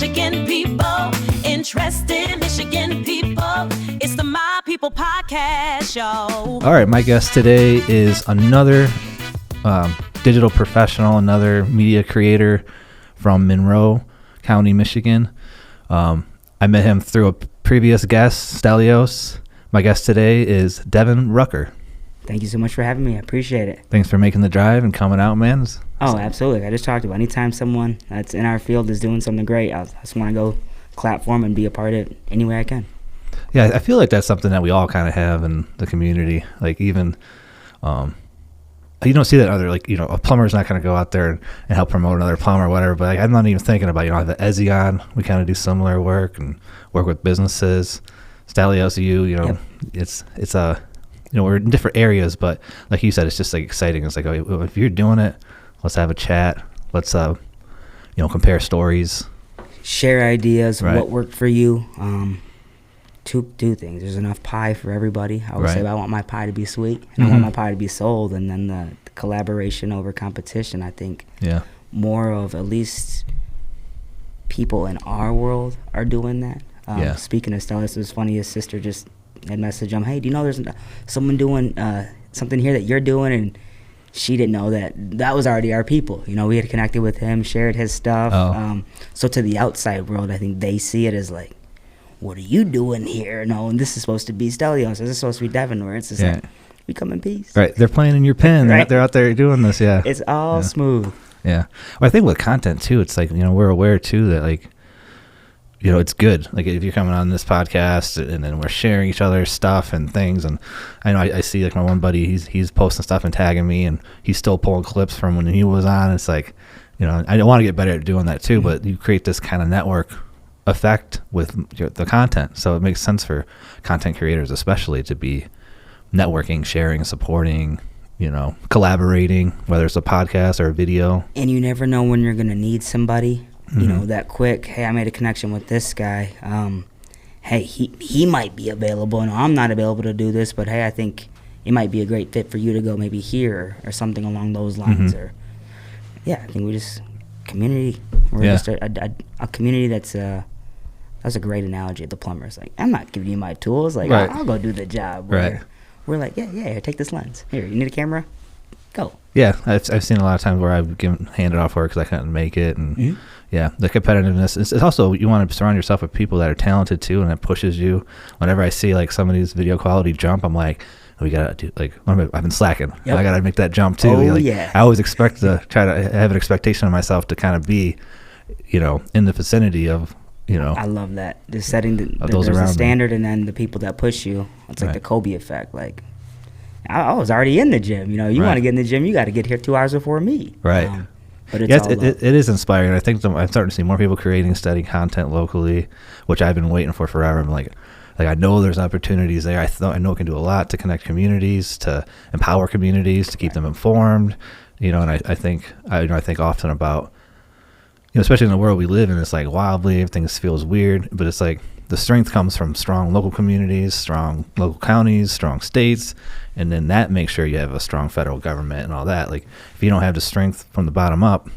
Michigan people, interested Michigan people. It's the My People Podcast, y'all. All right, my guest today is another digital professional, another media creator from Monroe County, Michigan. I met him through a previous guest, Stelios. My guest today is Devan Rucker. Thank you so much for having me. I appreciate it. Thanks for making the drive and coming out, man. Oh, absolutely. I just talked about anytime someone that's in our field is doing something great, I just want to go clap for them and be a part of it any way I can. Yeah, I feel like that's something that we all kind of have in the community. Like even, you don't see that other, like, a plumber's not going to go out there and help promote another plumber or whatever. But I'm not even thinking about, I have the Ezzy on. We kind of do similar work and work with businesses. Stelios, yep. It's we're in different areas, but like you said, it's just like exciting. It's like, oh, if you're doing it, let's have a chat. Let's, compare stories. Share ideas, right. What worked for you. Two things. There's enough pie for everybody. I always say I want my pie to be sweet, and I want my pie to be sold, and then the collaboration over competition, I think more of at least people in our world are doing that. Speaking of Stella, it was funny, his sister just had messaged him, hey, do you know there's someone doing something here that you're doing? And she didn't know that was already our people. We had connected with him, shared his stuff. So to the outside world, I think they see it as like, what are you doing here? No, and this is supposed to be Stelios. This is supposed to be Devan, where it's just like, we come in peace. Right, they're playing in your pen. Right. They're out there doing this, It's all smooth. Yeah. Well, I think with content, too, it's like, we're aware, too, that, like, it's good. Like, if you're coming on this podcast and then we're sharing each other's stuff and things. And I know I see, like, my one buddy, he's posting stuff and tagging me, and he's still pulling clips from when he was on. It's like, I want to get better at doing that, too, but you create this kind of network effect with the content. So it makes sense for content creators, especially, to be networking, sharing, supporting, collaborating, whether it's a podcast or a video. And you never know when you're going to need somebody. That quick, hey, I made a connection with this guy. Hey, he might be available. No, I'm not available to do this, but hey, I think it might be a great fit for you to go maybe here or something along those lines. Or I think we just community. We're just a community that's a great analogy of the plumbers. Like, I'm not giving you my tools. Like, I'll go do the job. We're like, here, take this lens. Here, you need a camera? Go. Yeah, I've seen a lot of times where I've handed off work because I couldn't make it, and the competitiveness. It's also, you want to surround yourself with people that are talented too, and it pushes you. Whenever I see like somebody's video quality jump, I'm like, we gotta do, like, I've been slacking. Yep. I gotta make that jump too. I always expect to try to have an expectation of myself to kind of be, in the vicinity of. I love that. Just setting the standard, and then the people that push you. It's like the Kobe effect. Like, I was already in the gym. You want to get in the gym, you got to get here 2 hours before me. Right. But it's it is inspiring. I think I'm starting to see more people creating steady content locally, which I've been waiting for forever. I'm like I know there's opportunities there. I know it can do a lot to connect communities, to empower communities, to keep them informed. And I think often about, especially in the world we live in, it's like wildly, everything feels weird, but it's like the strength comes from strong local communities, strong local counties, strong states, and then that makes sure you have a strong federal government and all that. Like, if you don't have the strength from the bottom up,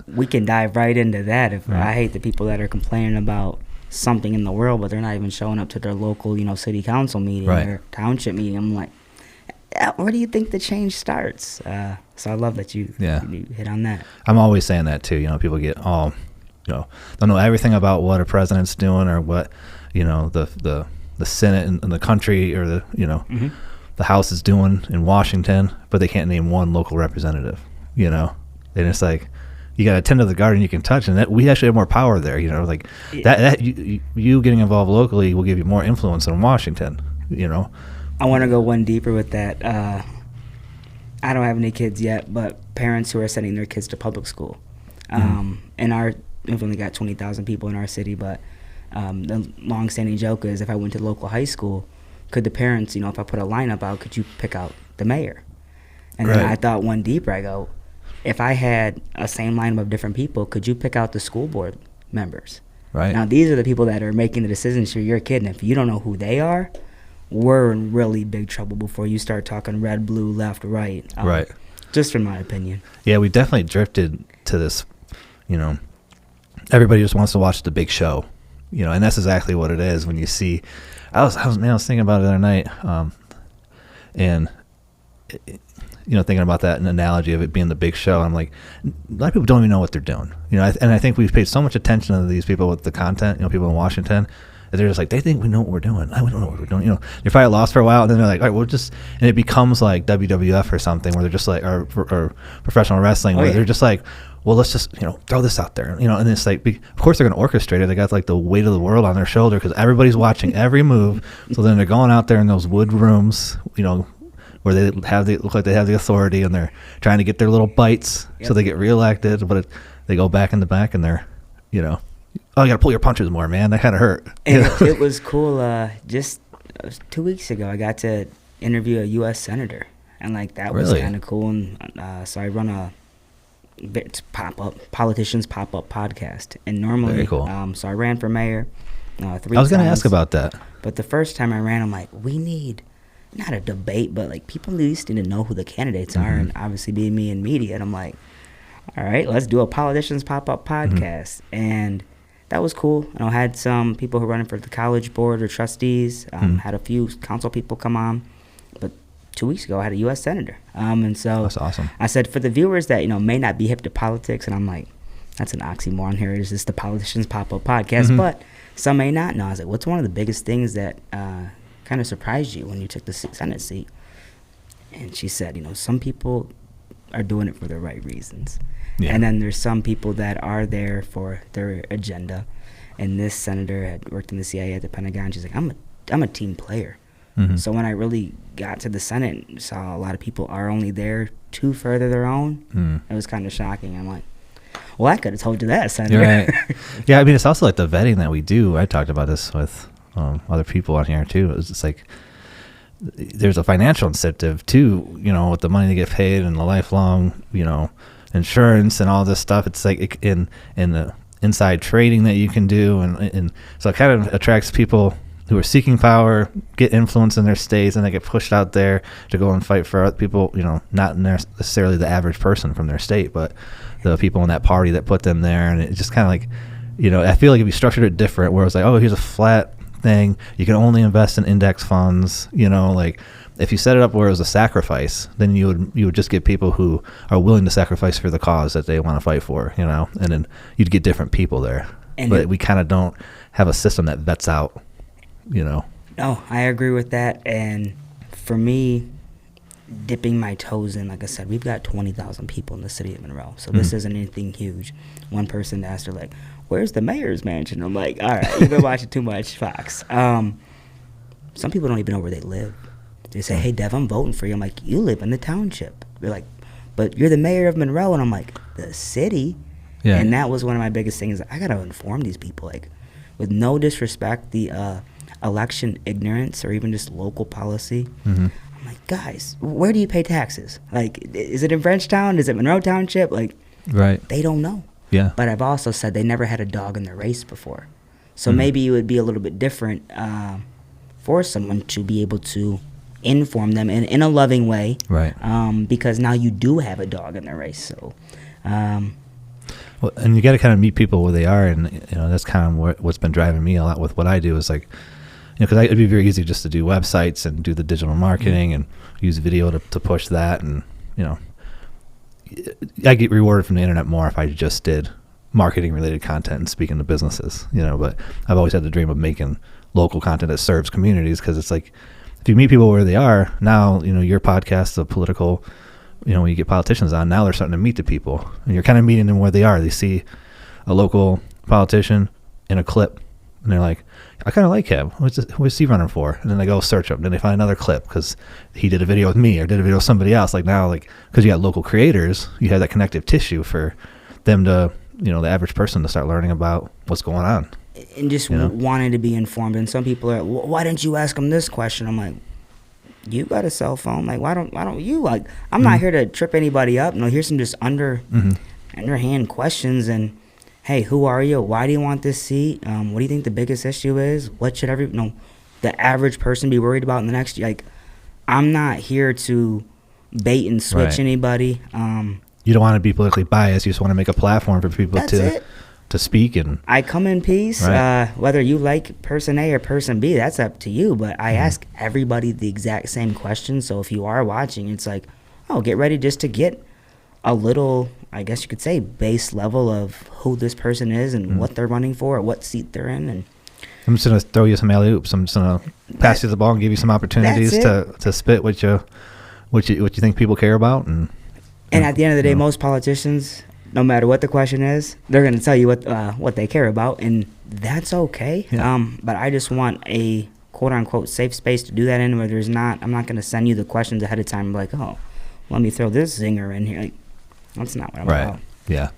we can dive right into that. I hate the people that are complaining about something in the world, but they're not even showing up to their local, city council meeting or township meeting. I'm like, where do you think the change starts? So I love that you hit on that. I'm always saying that too. People get all, don't know everything about what a president's doing or what, the Senate and the country or the, the House is doing in Washington, but they can't name one local representative, and it's like, you got to tend to the garden you can touch, and that we actually have more power there, that you getting involved locally will give you more influence in Washington, I want to go one deeper with that. I don't have any kids yet, but parents who are sending their kids to public school. We've only got 20,000 people in our city, but the long-standing joke is, if I went to local high school, could the parents, if I put a lineup out, could you pick out the mayor? And then I thought one deeper. I go, if I had a same lineup of different people, could you pick out the school board members? Right. Now, these are the people that are making the decisions for your kid, and if you don't know who they are, we're in really big trouble before you start talking red, blue, left, right. Just from my opinion. Yeah, we definitely drifted to this, everybody just wants to watch the big show, and that's exactly what it is when you see. I was thinking about it the other night, and thinking about that, an analogy of it being the big show. I'm like, a lot of people don't even know what they're doing, and I think we've paid so much attention to these people with the content, people in Washington, that they're just like, they think we know what we're doing. We don't know what we're doing. You're probably lost for a while, and then they're like, all right, we'll just, and it becomes like WWF or something, where they're just like, or professional wrestling, where they're just like, well, let's just, throw this out there, and it's like, of course they're going to orchestrate it. They got like the weight of the world on their shoulder because everybody's watching every move. So then they're going out there in those wood rooms, where they look like they have the authority, and they're trying to get their little bites, so they get reelected. But they go back in the back, and they're, oh, you got to pull your punches more, man. That kind of hurt. And it was cool. Just 2 weeks ago, I got to interview a U.S. senator, and like that was kind of cool. And so I run it's Politicians Popup Podcast, and normally, very cool. So I ran for mayor 3 times. I was going to ask about that. But the first time I ran, I'm like, we need not a debate, but like people at least need to know who the candidates are, and obviously being me in media, and I'm like, all right, let's do a Politicians Pop-Up Podcast, and that was cool. I had some people who are running for the college board or trustees, had a few council people come on, but 2 weeks ago I had a U.S. senator, and so that's awesome. I said, for the viewers that may not be hip to politics, and I'm like, that's an oxymoron here, is this the Politicians Pop-Up Podcast, but some may not know. I was like, what's one of the biggest things that kind of surprised you when you took the Senate seat? And she said, some people are doing it for the right reasons. Yeah. And then there's some people that are there for their agenda. And this senator had worked in the CIA at the Pentagon. She's like, I'm a team player. So when I really got to the Senate and saw a lot of people are only there to further their own, it was kind of shocking. I'm like, well, I could have told you that, Senator. Right. Yeah, I mean, it's also like the vetting that we do. I talked about this with other people on here too. It's just like there's a financial incentive too, with the money to get paid and the lifelong, insurance and all this stuff. It's like in the inside trading that you can do, and so it kind of attracts people who are seeking power, get influence in their states, and they get pushed out there to go and fight for other people, not necessarily the average person from their state, but the people in that party that put them there. And it's just kind of like, I feel like if you structured it different, where it's like, oh, here's a flat thing, you can only invest in index funds, like if you set it up where it was a sacrifice, then you would just get people who are willing to sacrifice for the cause that they want to fight for, and then you'd get different people there. But we kind of don't have a system that vets out, No, I agree with that. And for me, dipping my toes in, like I said, we've got 20,000 people in the city of Monroe, so this isn't anything huge. One person asked her, like, where's the mayor's mansion? I'm like, all right, you've been watching too much Fox. Some people don't even know where they live. They say, hey, Dev, I'm voting for you. I'm like, you live in the township. They're like, but you're the mayor of Monroe. And I'm like, the city? Yeah. And that was one of my biggest things. I got to inform these people, like, with no disrespect, the election ignorance or even just local policy. I'm like, guys, where do you pay taxes? Like, is it in Frenchtown? Is it Monroe Township? Like, right. They don't know. Yeah. But I've also said they never had a dog in the race before. So maybe it would be a little bit different for someone to be able to inform them in a loving way. Right. Because now you do have a dog in the race. So, well, and you got to kind of meet people where they are. And, that's kind of what's been driving me a lot with what I do is like, because it'd be very easy just to do websites and do the digital marketing and use video to push that. And, I get rewarded from the internet more if I just did marketing related content and speaking to businesses, but I've always had the dream of making local content that serves communities, because it's like, if you meet people where they are now, your podcast, the political, when you get politicians on, now they're starting to meet the people, and you're kind of meeting them where they are. They see a local politician in a clip, and they're like, I kind of like him. What's he running for? And then they go search him. Then they find another clip because he did a video with me or did a video with somebody else. Like now, because you got local creators, you have that connective tissue for them to, the average person to start learning about what's going on. And just wanting to be informed. And some people are, why didn't you ask him this question? I'm like, you got a cell phone. Like, why don't you? Like, I'm not here to trip anybody up. No, here's some just underhand questions. And hey, who are you? Why do you want this seat? What do you think the biggest issue is? What should the average person be worried about in the next year? Like, I'm not here to bait and switch anybody. You don't want to be politically biased. You just want to make a platform for people to speak. And I come in peace. Right. Whether you like person A or person B, that's up to you. But I ask everybody the exact same question. So if you are watching, it's like, oh, get ready just to get a little, I guess you could say, base level of who this person is and what they're running for, or what seat they're in. And I'm just gonna throw you some alley-oops. I'm just gonna pass you the ball and give you some opportunities to spit what you think people care about. And at the end of the day, most politicians, no matter what the question is, they're gonna tell you what they care about, and that's okay. Yeah. But I just want a quote unquote safe space to do that in, where I'm not gonna send you the questions ahead of time like, oh, let me throw this zinger in here. Like, that's not what I'm about. Yeah.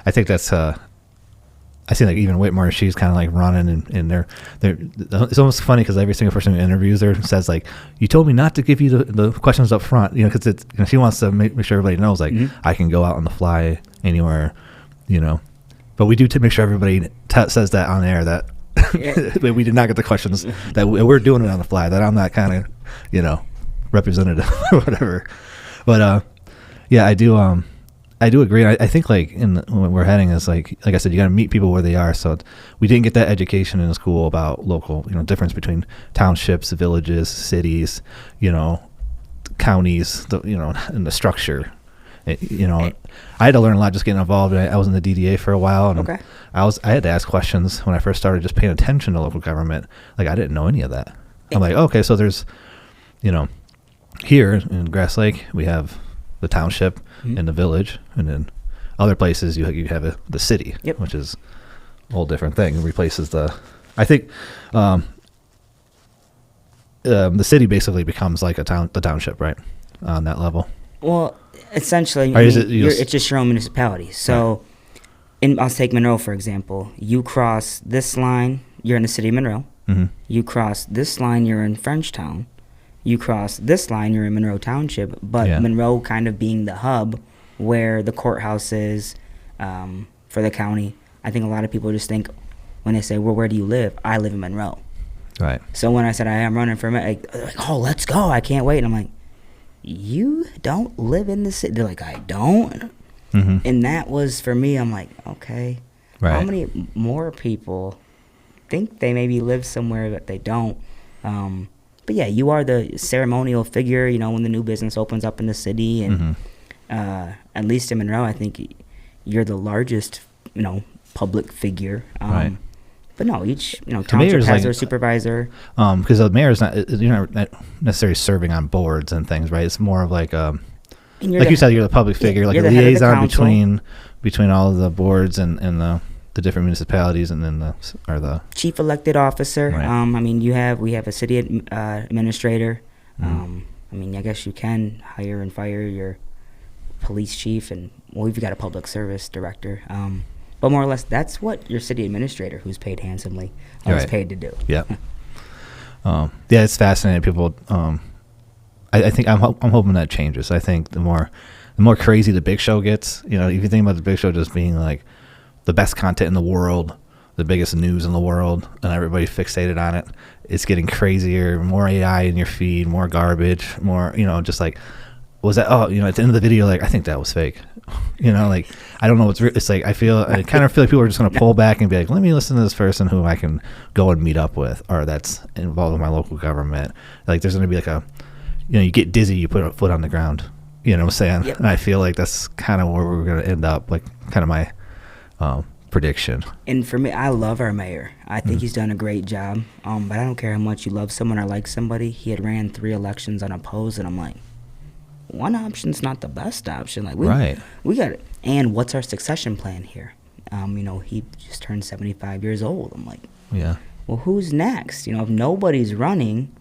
I think that's I see like even Whitmore, she's kind of like running and they're it's almost funny because every single person who interviews her says like, you told me not to give you the questions up front, because it's, she wants to make sure everybody knows like I can go out on the fly anywhere, but we do to make sure everybody says that on air that we did not get the questions, that we're doing it on the fly, that I'm not kind of representative or whatever. But yeah, I do agree. I think like when we're heading is like I said, you got to meet people where they are. So we didn't get that education in school about local, difference between townships, villages, cities, counties, and the structure. I had to learn a lot just getting involved. I was in the DDA for a while, and I had to ask questions when I first started just paying attention to local government. Like I didn't know any of that. I'm like, okay, so there's, here in Grass Lake we have the township and the village, and then other places you have the city, which is a whole different thing. It replaces I think the city basically becomes like the township, right, on that level. Well, essentially, it's just your own municipality. So, I'll take Monroe for example. You cross this line, you're in the city of Monroe. Mm-hmm. You cross this line, you're in Frenchtown. You cross this line, you're in Monroe Township, but Monroe kind of being the hub where the courthouse is for the county. I think a lot of people just think when they say, well, where do you live? I live in Monroe. Right. So when I said I am running for mayor, like, oh, let's go. I can't wait. And I'm like, you don't live in the city? They're like, I don't. Mm-hmm. And that was, for me, I'm like, okay. Right. How many more people think they maybe live somewhere that they don't? But yeah, you are the ceremonial figure, when the new business opens up in the city. And at least in Monroe, I think you're the largest, public figure. Right. But no, each, township has their supervisor. Because the mayor's you're not necessarily serving on boards and things, right? It's more of like, like you said, you're the public figure, like a liaison between all of the boards and the different municipalities, and then the chief elected officer. Right. We have a city administrator. I guess you can hire and fire your police chief, and we've got a public service director. But more or less, that's what your city administrator, who's paid handsomely, is paid to do. Yeah. Yeah, it's fascinating. People, I think I'm hoping that changes. I think the more crazy the Big Show gets, if you think about the Big Show just being like the best content in the world, the biggest news in the world, and everybody fixated on it, it's getting crazier. More AI in your feed, more garbage, more, just like, was that, at the end of the video, like, I think that was fake. Like, I don't know what's it's like, I kind of feel like people are just going to pull back and be like, let me listen to this person who I can go and meet up with, or that's involved with my local government. Like, there's going to be like you get dizzy, you put a foot on the ground. You know what I'm saying? Yep. And I feel like that's kind of where we're going to end up, like, kind of my prediction. And for me, I love our mayor. I think he's done a great job. But I don't care how much you love someone or like somebody. He had ran 3 elections unopposed, and I'm like, one option's not the best option. Like, we got it. And what's our succession plan here? He just turned 75 years old. I'm like, well, who's next? If nobody's running,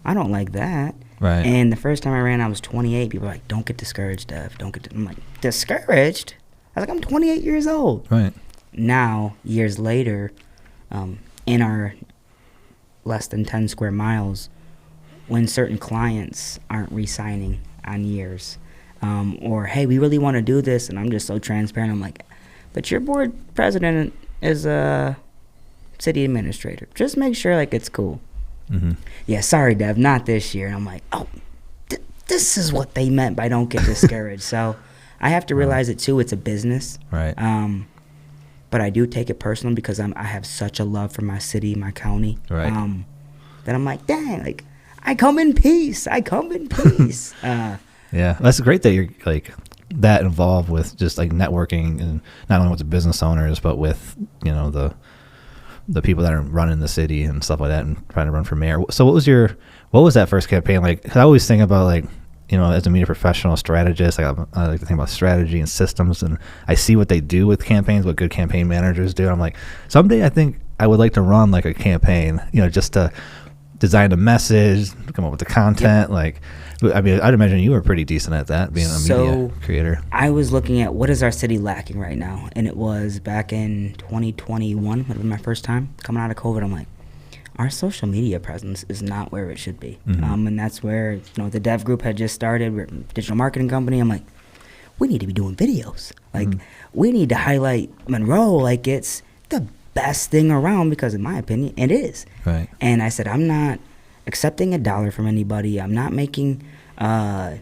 I don't like that. Right. And the first time I ran, I was 28. People were like, don't get discouraged, Dev. I'm like, discouraged? I was like, I'm 28 years old. Right. Now, years later, in our less than 10 square miles, when certain clients aren't re-signing on years, or, hey, we really want to do this, and I'm just so transparent. I'm like, but your board president is a city administrator. Just make sure, like, it's cool. Mm-hmm. Yeah, sorry, Dev, not this year. And I'm like, oh, this is what they meant by don't get discouraged. So I have to realize it, too. It's a business. Right. but I do take it personal because I have such a love for my city, my county. Right. That I'm like, dang, like, I come in peace. Yeah, that's great that you're like that involved with just like networking, and not only with the business owners, but with, you know, the people that are running the city and stuff like that, and trying to run for mayor. So what was that first campaign like? 'Cause I always think about, like, you know, as a media professional strategist, I like to think about strategy and systems, and I see what they do with campaigns, what good campaign managers do. I'm like, someday I think I would like to run like a campaign, you know, just to design a message, come up with the content. Yep. Like, I mean, I'd imagine you were pretty decent at that, being a media creator. I was looking at what is our city lacking right now, and it was back in 2021, would have been my first time coming out of COVID. I'm like, our social media presence is not where it should be. Mm-hmm. And that's where, you know, the dev group had just started. We're a digital marketing company. I'm like, we need to be doing videos. Like, we need to highlight Monroe like it's the best thing around, because in my opinion, it is. Right. And I said, I'm not accepting $1 from anybody. I'm not making, even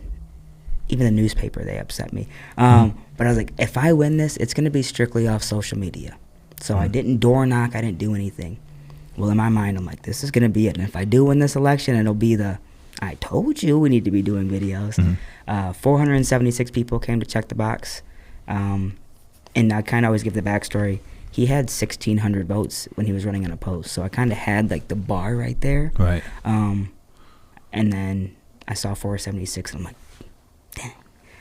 the newspaper, they upset me. But I was like, if I win this, it's going to be strictly off social media. So I didn't door knock. I didn't do anything. Well, in my mind, I'm like, this is going to be it. And if I do win this election, it'll be I told you we need to be doing videos. 476 people came to check the box. And I kind of always give the backstory. He had 1,600 votes when he was running unopposed. So I kind of had, like, the bar right there. Right. And then I saw 476, and I'm like,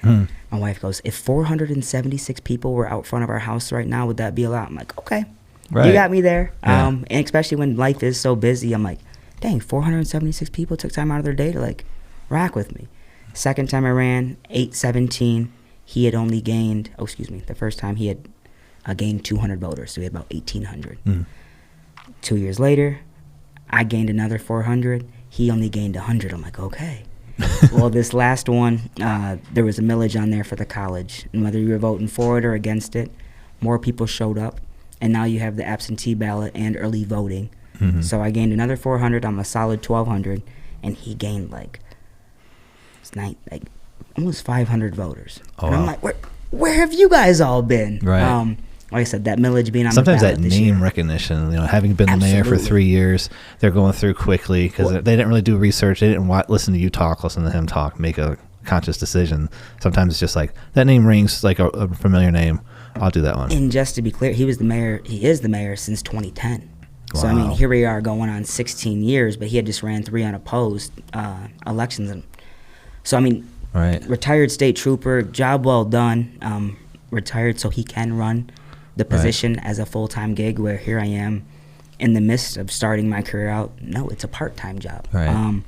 dang. My wife goes, if 476 people were out front of our house right now, would that be a lot? I'm like, okay. Right. You got me there. Yeah. And especially when life is so busy, I'm like, dang, 476 people took time out of their day to, like, rock with me. Second time I ran, 817. He had only gained, the first time he had gained 200 voters, so he had about 1,800. 2 years later, I gained another 400. He only gained 100. I'm like, okay. Well, this last one, there was a millage on there for the college, and whether you were voting for it or against it, more people showed up. And now you have the absentee ballot and early voting. So I gained another 400. I'm a solid 1,200, and he gained like almost 500 voters. Oh, and I'm wow. like, where have you guys all been? Right. Like I said, that millage being on sometimes the ballot that this name year. recognition, you know, having been the mayor for 3 years, they're going through quickly because they didn't really do research. They didn't listen to you talk, listen to him talk, make a conscious decision. Sometimes it's just like, that name rings like a familiar name. I'll do that one. And just to be clear, he is the mayor since 2010. Wow. So, I mean, here we are going on 16 years, but he had just ran 3 unopposed elections. And so, I mean, retired state trooper, job well done, retired so he can run the position as a full-time gig, where here I am in the midst of starting my career out. No, it's a part-time job. Right.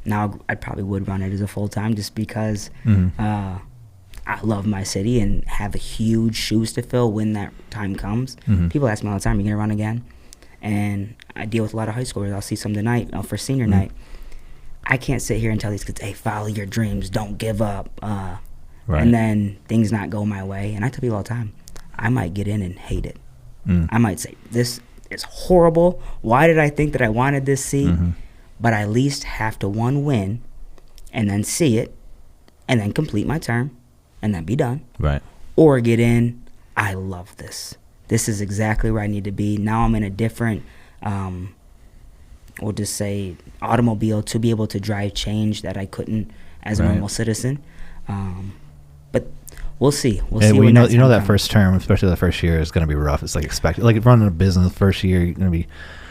Now, I probably would run it as a full-time just because I love my city and have huge shoes to fill when that time comes. People ask me all the time, "Are you going to run again?" And I deal with a lot of high schoolers. I'll see some tonight for senior night. I can't sit here and tell these kids, "Hey, follow your dreams. Don't give up." And then things not go my way. And I tell people all the time, I might get in and hate it. I might say, this is horrible. Why did I think that I wanted this seat? But I at least have to, one, win, and then see it, and then complete my term, and then be done. Right. Or get in, I love this. This is exactly where I need to be. Now I'm in a different, we'll just say, automobile to be able to drive change that I couldn't as a normal citizen. But we'll see. We'll see. You know that first term, especially the first year, is going to be rough. It's like expected. Like running a business the first year, you're going to be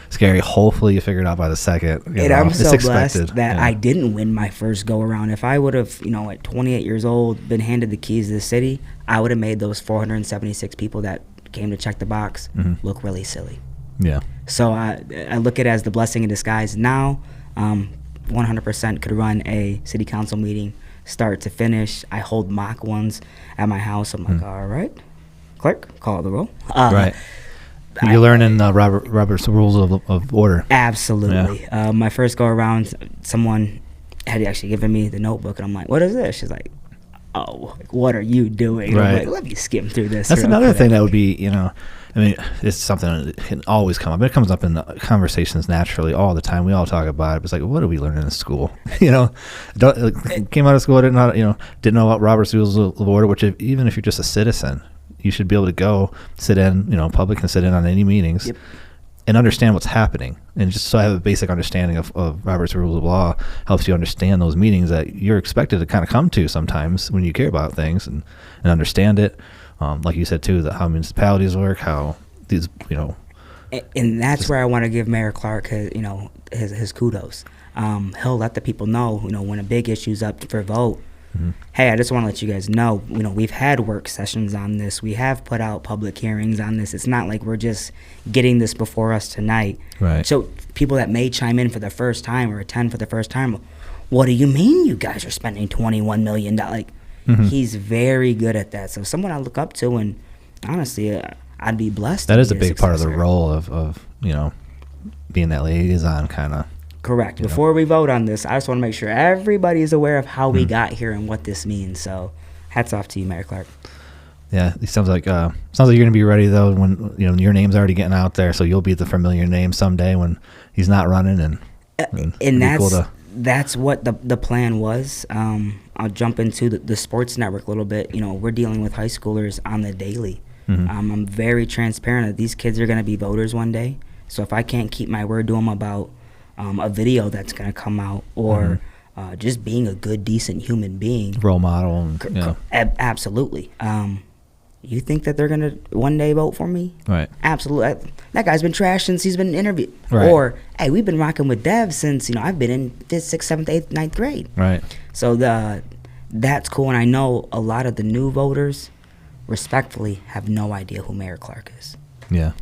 scary. Hopefully you figure it out by the second. And I'm so blessed that I didn't win my first go around. If I would have, at 28 years old, been handed the keys to the city, I would have made those 476 people that came to check the box look really silly. Yeah. So I look at it as the blessing in disguise. Now, 100% could run a city council meeting start to finish. I hold mock ones at my house. I'm like, all right, clerk, call the roll. Right. You're learning Robert's rules of order. Absolutely. Yeah. My first go around, someone had actually given me the notebook, and I'm like, what is this? She's like, oh, what are you doing? Right. I'm like, let me skim through this. That's another thing that would be, it's something that can always come up. It comes up in conversations naturally all the time. We all talk about it. It's like, what did we learn in school? Came out of school, didn't know about Robert's rules of order, which even if you're just a citizen, you should be able to go sit in, public can sit in on any meetings. Yep. And understand what's happening. And just so I have a basic understanding of Robert's Rules of Law helps you understand those meetings that you're expected to kind of come to sometimes when you care about things and understand it. Like you said, too, how municipalities work, how these, And that's where I want to give Mayor Clark his kudos. He'll let the people know, when a big issue's up for vote. Mm-hmm. Hey, I just want to let you guys know, we've had work sessions on this. We have put out public hearings on this. It's not like we're just getting this before us tonight. Right. So people that may chime in for the first time or attend for the first time, what do you mean you guys are spending $21 million? Mm-hmm. He's very good at that. So someone I look up to, and honestly, I'd be blessed. That is a big part of the role of being that liaison kind of. Correct. Before we vote on this, I just want to make sure everybody is aware of how we got here and what this means. So, hats off to you, Mayor Clark. Yeah, it sounds like you're going to be ready though when your name's already getting out there, so you'll be the familiar name someday when he's not running, and that's what the plan was. I'll jump into the sports network a little bit. We're dealing with high schoolers on the daily. Mm-hmm. I'm very transparent that these kids are going to be voters one day. So if I can't keep my word to them about a video that's going to come out, or just being a good, decent human being. Role model. Absolutely. You think that they're going to one day vote for me? Right. Absolutely. That guy's been trashed since he's been interviewed. Right. Or, hey, we've been rocking with Dev since, I've been in 5th, 6th, 7th, 8th, 9th grade. Right. So that's cool. And I know a lot of the new voters, respectfully, have no idea who Mayor Clark is. Yeah.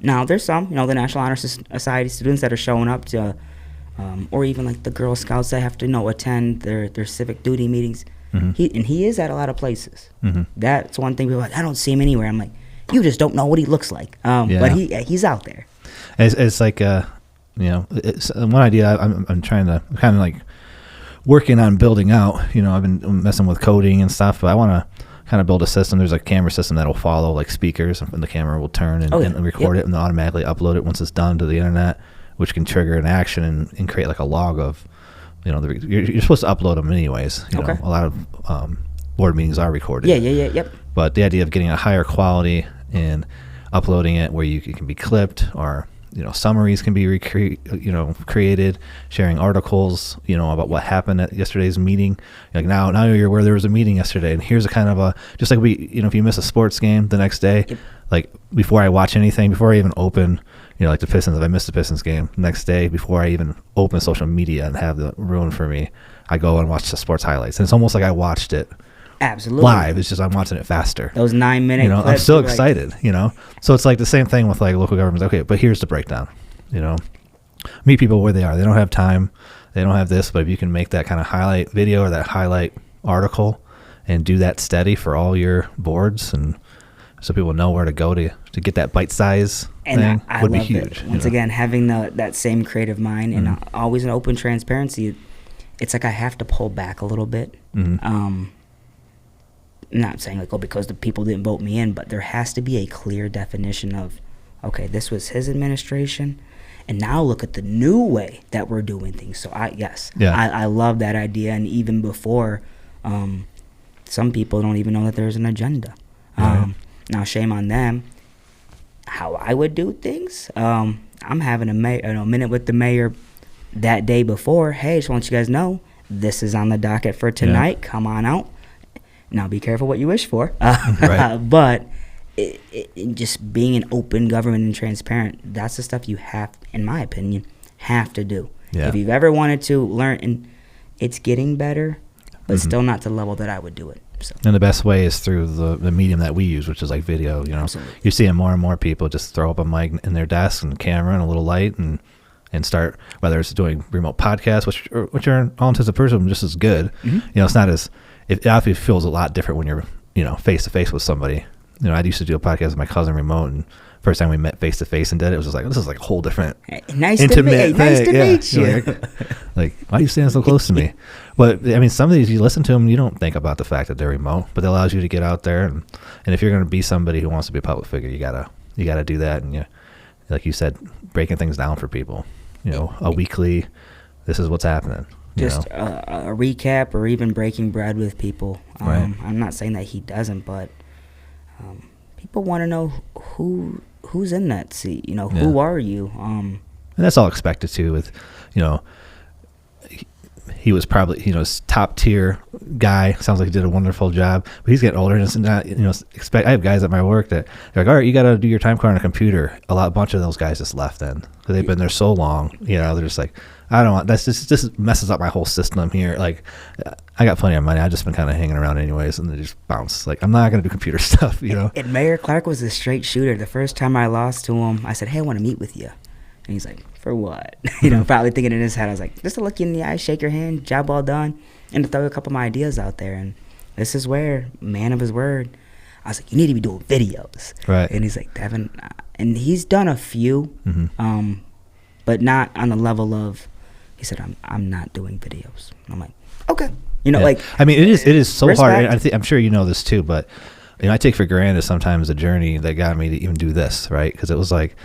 Now, there's some, the National Honor Society students that are showing up to, or even like the Girl Scouts that have to, attend their civic duty meetings. Mm-hmm. He is at a lot of places. Mm-hmm. That's one thing people are like, I don't see him anywhere. I'm like, you just don't know what he looks like. But he's out there. It's like, it's one idea I'm trying to kind of like working on building out. I've been messing with coding and stuff, but I want to kind of build a system. There's a camera system that'll follow like speakers, and the camera will turn and record it and automatically upload it once it's done to the internet, which can trigger an action and create like a log of, you're supposed to upload them anyways. A lot of board meetings are recorded. Yep. But the idea of getting a higher quality and uploading it where it can be clipped, or summaries can be created, sharing articles, about what happened at yesterday's meeting. Like now you're where there was a meeting yesterday, and here's a kind of just like if you miss a sports game the next day, like before I watch anything, before I even open, like the Pistons, if I miss the Pistons game next day, before I even open social media and have it ruined for me, I go and watch the sports highlights. And it's almost like I watched it absolutely live. It's just I'm watching it faster. Those 9-minute clips, I'm so excited, So it's like the same thing with like local governments. Okay, but here's the breakdown. Meet people where they are. They don't have time. They don't have this. But if you can make that kind of highlight video or that highlight article and do that steady for all your boards, and so people know where to go to get that bite size thing, would be huge. Once again, having that same creative mind and always an open transparency, it's like I have to pull back a little bit. Mm-hmm. Not saying like, because the people didn't vote me in, but there has to be a clear definition of, okay, this was his administration, and now look at the new way that we're doing things. So I love that idea. And even before, some people don't even know that there's an agenda. Now, shame on them. How I would do things, I'm having a minute with the mayor that day before. Hey, just want you guys know, this is on the docket for tonight. Yeah. Come on out. Now, be careful what you wish for. Right. But it just being an open government and transparent, that's the stuff you have, in my opinion, have to do. Yeah. If you've ever wanted to learn, and it's getting better, but still not to the level that I would do it. So. And the best way is through the medium that we use, which is like video. Absolutely. You're seeing more and more people just throw up a mic in their desk and a camera and a little light and start, whether it's doing remote podcasts, which are all intents and purposes just as good. Mm-hmm. It's not as, it obviously feels a lot different when you're face to face with somebody. I used to do a podcast with my cousin remote, and first time we met face to face and did it, was just like, this is like a whole different nice intimate to meet you. Like, why are you standing so close to me? But I mean, some of these, you listen to them, you don't think about the fact that they're remote, but it allows you to get out there, and if you're going to be somebody who wants to be a public figure, you gotta do that. And like you said, breaking things down for people. A weekly, this is what's happening. Just a recap, or even breaking bread with people. Right. I'm not saying that he doesn't, but people want to know who's in that seat. You know, who are you? And that's all expected too. With, you know, he was probably, you know, top tier guy. Sounds like he did a wonderful job, but he's getting older, and it's not, you know, I have guys at my work that they're like, all right, you got to do your time card on a computer. A bunch of those guys just left then because they've been there so long. You know, they're just like, I don't want this messes up my whole system here. Like, I got plenty of money. I've just been kind of hanging around anyways, and they just bounce. Like, I'm not gonna do computer stuff, you know. And Mayor Clark was a straight shooter. The first time I lost to him, I said, hey, I want to meet with you. And he's like, for what? You know, probably thinking in his head, I was like, just to look you in the eye, shake your hand, job well done, and to throw a couple of my ideas out there. And this is where, man of his word, I was like, you need to be doing videos. Right. And he's like, Devan, and he's done a few, but not on the level of, he said, I'm not doing videos. I'm like, okay. You know, like, I mean, it is so respect. hard. I'm sure you know this too, but, you know, I take for granted sometimes the journey that got me to even do this, right? Because it was like,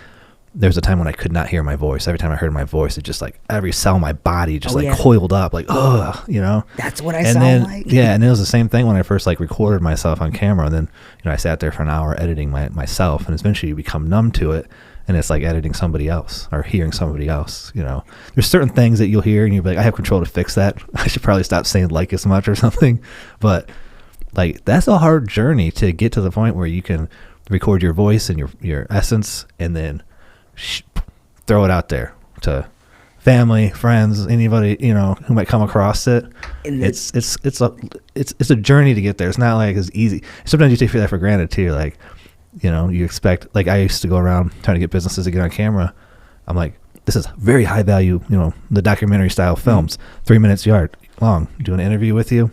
there was a time when I could not hear my voice. Every time I heard my voice, it just like every cell in my body just coiled up, like, ugh, you know? That's what I sound like. Yeah, and it was the same thing when I first like recorded myself on camera. And then, you know, I sat there for an hour editing myself, and eventually you become numb to it. And it's like editing somebody else or hearing somebody else, you know. There's certain things that you'll hear and you'll be like, I have control to fix that. I should probably stop saying like as much or something. But like, that's a hard journey to get to the point where you can record your voice and your essence and then throw it out there to family, friends, anybody, you know, who might come across it. And it's a journey to get there. It's not like it's easy. Sometimes you take that for granted too. Like, you know, you expect, like I used to go around trying to get businesses to get on camera. I'm like, this is very high value, you know, the documentary style films, 3 minutes long, do an interview with you,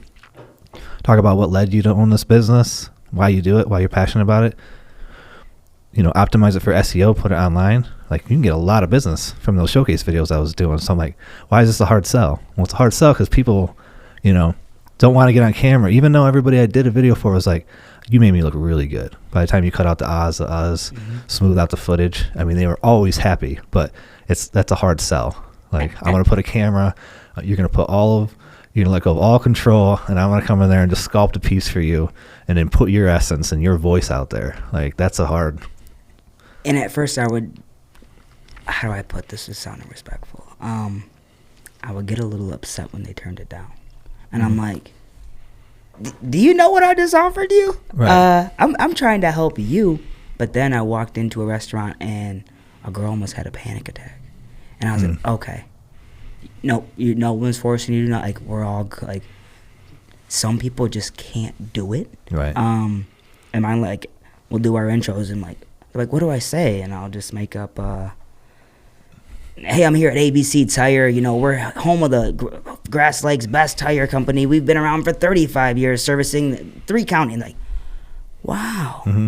talk about what led you to own this business, why you do it, why you're passionate about it, you know, optimize it for SEO, put it online. Like, you can get a lot of business from those showcase videos I was doing. So I'm like, why is this a hard sell? Well, it's a hard sell because people, you know, don't want to get on camera, even though everybody I did a video for was like, you made me look really good. By the time you cut out the ahs, smooth out the footage, I mean, they were always happy, but that's a hard sell. Like, I'm going to put a camera, you're going to let go of all control, and I'm going to come in there and just sculpt a piece for you and then put your essence and your voice out there. Like, that's a hard. And at first how do I put this to sound respectful? I would get a little upset when they turned it down. And I'm like, do you know what I just offered you? Right. I'm trying to help you. But then I walked into a restaurant and a girl almost had a panic attack. And I was like, okay. No one's forcing you to not, like, we're all, like, some people just can't do it. Right. And mine, like, we'll do our intros and, like, what do I say? And I'll just make up, hey, I'm here at ABC Tire. You know, we're home of the Grass Lake's best tire company. We've been around for 35 years, servicing 3 counties. Like, wow. Mm-hmm.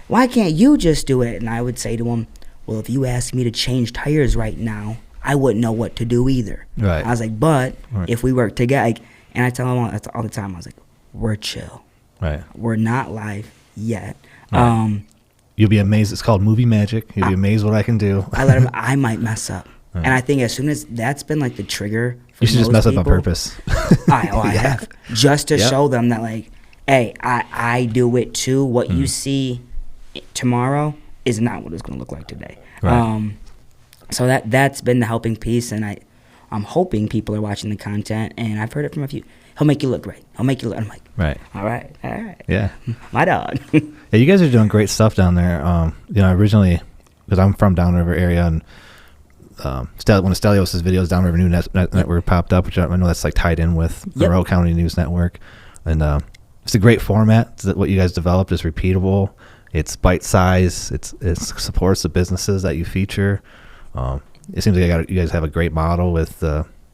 Why can't you just do it? And I would say to him, well, if you asked me to change tires right now, I wouldn't know what to do either. Right. I was like, but if we work together, like, and I tell him all the time, I was like, we're chill. Right. We're not live yet. Right. You'll be amazed. It's called movie magic. You'll be amazed what I can do. I let him. I might mess up, and I think as soon as that's been like the trigger. For you should just mess up on purpose. I have just to show them that, like, hey, I do it too. What you see tomorrow is not what it's going to look like today. Right. So that's been the helping piece, and I'm hoping people are watching the content, and I've heard it from a few. He'll make you look great. He'll make you look. I'm like, right. All right. Yeah. My dog. Yeah, you guys are doing great stuff down there. You know, originally, because I'm from Downriver area, and one of Stelios' videos, Downriver News Network, popped up, which I know that's like tied in with Monroe County News Network, and it's a great format. That what you guys developed is repeatable. It's bite size. It supports the businesses that you feature. It seems like you guys have a great model with.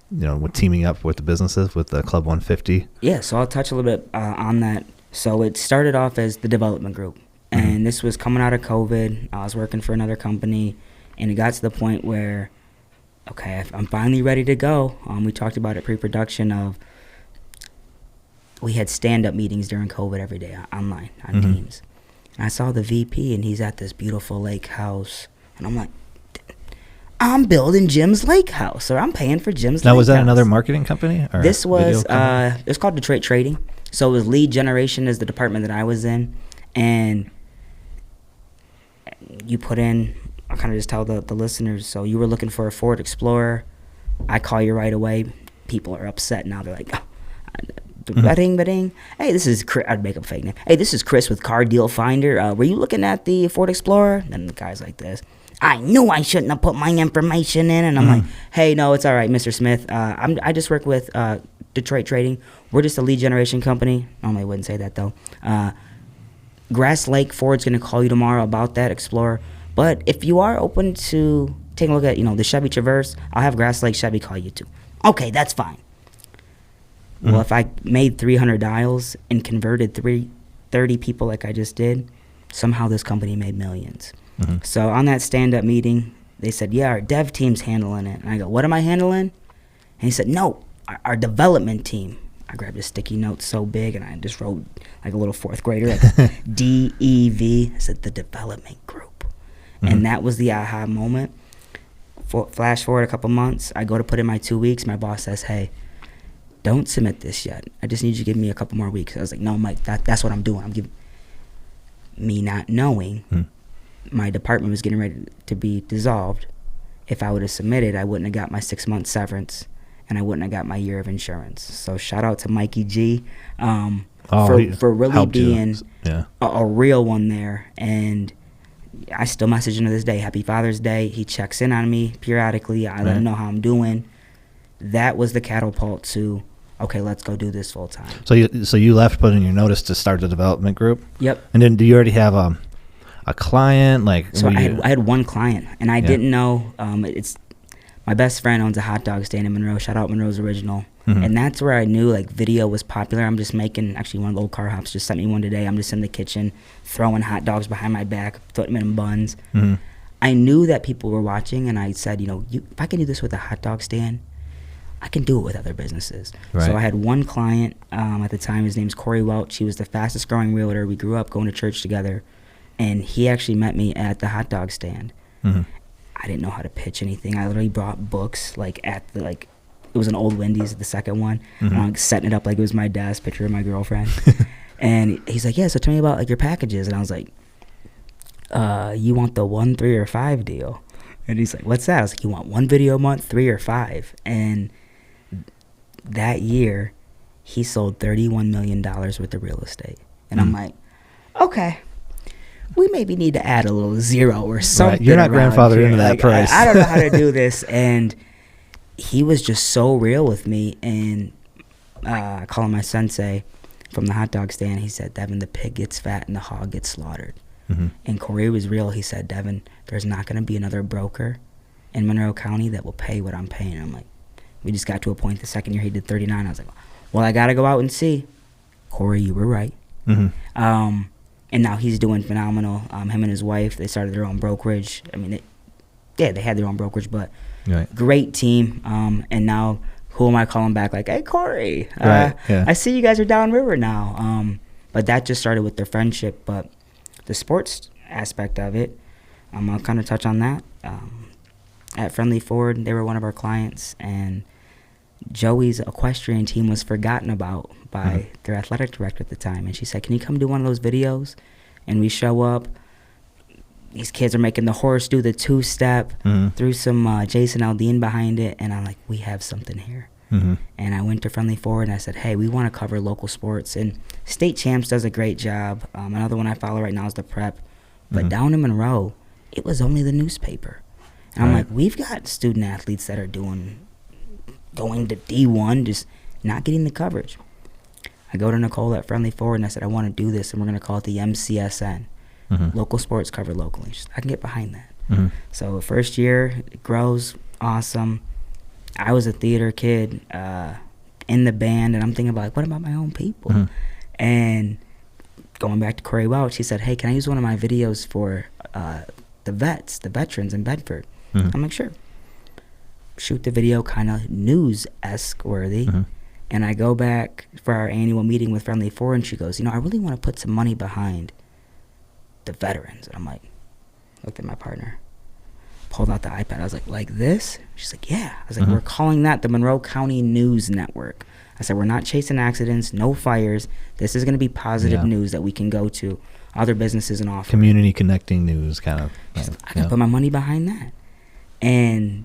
With teaming up with the businesses with the Club 150. Yeah, so I'll touch a little bit on that. So it started off as the development group, and this was coming out of COVID. I was working for another company, and it got to the point where, okay, I'm finally ready to go. We talked about it pre-production of, we had stand-up meetings during COVID every day online on Teams. And I saw the VP, and he's at this beautiful lake house, and I'm like, I'm building Jim's Lake House, or I'm paying for Jim's Lake House. Now, was that another marketing company? Or this was, it's called Detroit Trading. So it was lead generation is the department that I was in. And you put in, I'll kind of just tell the listeners, so you were looking for a Ford Explorer. I call you right away. People are upset now. They're like, Ba-ding. Hey, this is Chris. I'd make up a fake name. Hey, this is Chris with Car Deal Finder. Were you looking at the Ford Explorer? And the guy's like this. I knew I shouldn't have put my information in. And I'm like, hey, no, it's all right, Mr. Smith. I just work with Detroit Trading. We're just a lead generation company. Normally I wouldn't say that, though. Grass Lake Ford's going to call you tomorrow about that Explorer. But if you are open to taking a look at, the Chevy Traverse, I'll have Grass Lake Chevy call you too. Okay, that's fine. Well, if I made 300 dials and converted 30 people like I just did, somehow this company made millions. So on that stand-up meeting, they said, yeah, our dev team's handling it. And I go, what am I handling? And he said, no, our development team. I grabbed a sticky note so big, and I just wrote like a little fourth grader, like DEV. I said, the development group. And that was the aha moment. Flash forward a couple months, I go to put in my 2 weeks. My boss says, hey, don't submit this yet. I just need you to give me a couple more weeks. I was like, no, Mike, that's what I'm doing. I'm giving me not knowing my department was getting ready to be dissolved. If I would have submitted, I wouldn't have got my 6-month severance, and I wouldn't have got my year of insurance. So shout out to Mikey G for really being a real one there. And I still message him to this day, Happy Father's Day. He checks in on me periodically. I let him know how I'm doing. That was the catapult to, okay, let's go do this full time. So you left, put in your notice to start the development group? Yep. And then do you already have a client? So I had one client, and I didn't know. It's my best friend owns a hot dog stand in Monroe. Shout out Monroe's Original. And that's where I knew video was popular. I'm just making, actually one of the old car hops just sent me one today. I'm just in the kitchen throwing hot dogs behind my back, putting them in buns. I knew that people were watching, and I said, if I can do this with a hot dog stand, I can do it with other businesses. Right. So I had one client at the time. His name's Corey Welch. He was the fastest growing realtor. We grew up going to church together, and he actually met me at the hot dog stand. I didn't know how to pitch anything. I literally brought books it was an old Wendy's, the second one. And I'm setting it up like it was my dad's picture of my girlfriend. And he's like, yeah, so tell me about your packages. And I was like, you want the 1, 3, or 5 deal? And he's like, what's that? I was like, you want 1 video a month, 3 or 5? And that year, he sold $31 million worth of real estate. And I'm like, okay, we maybe need to add a little zero or something. Right. You're not grandfathered into that price. I don't know how to do this. And he was just so real with me. And I call him my sensei from the hot dog stand. He said, Devan, the pig gets fat and the hog gets slaughtered. And Corey was real. He said, Devan, there's not going to be another broker in Monroe County that will pay what I'm paying. I'm like, we just got to a point the second year he did 39. I was like, well, I got to go out and see. Corey, you were right. And now he's doing phenomenal. Him and his wife, they started their own brokerage. I mean, they had their own brokerage, but great team. And now, who am I calling back? Like, hey, Corey, I see you guys are downriver now. But that just started with their friendship. But the sports aspect of it, I'll kind of touch on that. At Friendly Ford, they were one of our clients, and Joey's equestrian team was forgotten about by their athletic director at the time. And she said, can you come do one of those videos? And we show up. These kids are making the horse do the 2-step, threw some Jason Aldean behind it, and I'm like, we have something here. And I went to Friendly Ford, and I said, hey, we want to cover local sports. And State Champs does a great job. Another one I follow right now is the Prep. But down in Monroe, it was only the newspaper. And I'm like, we've got student athletes that are going to D1, just not getting the coverage. I go to Nicole at Friendly Ford, and I said, I want to do this, and we're going to call it the MCSN. Local sports covered locally. I can get behind that. So first year, it grows, awesome. I was a theater kid in the band, and I'm thinking about, what about my own people? And going back to Corey Welch, he said, hey, can I use one of my videos for the veterans in Bedford? I'm like, sure. Shoot the video kind of news-esque worthy. And I go back for our annual meeting with Friendly Ford, and she goes, I really want to put some money behind the veterans. And I'm like, looked at my partner, pulled out the iPad. I was like this? She's like, yeah. I was like, we're calling that the Monroe County News Network. I said, we're not chasing accidents, no fires. This is going to be positive news that we can go to. other businesses and offer. Community connecting news kind of thing. I can put my money behind that. And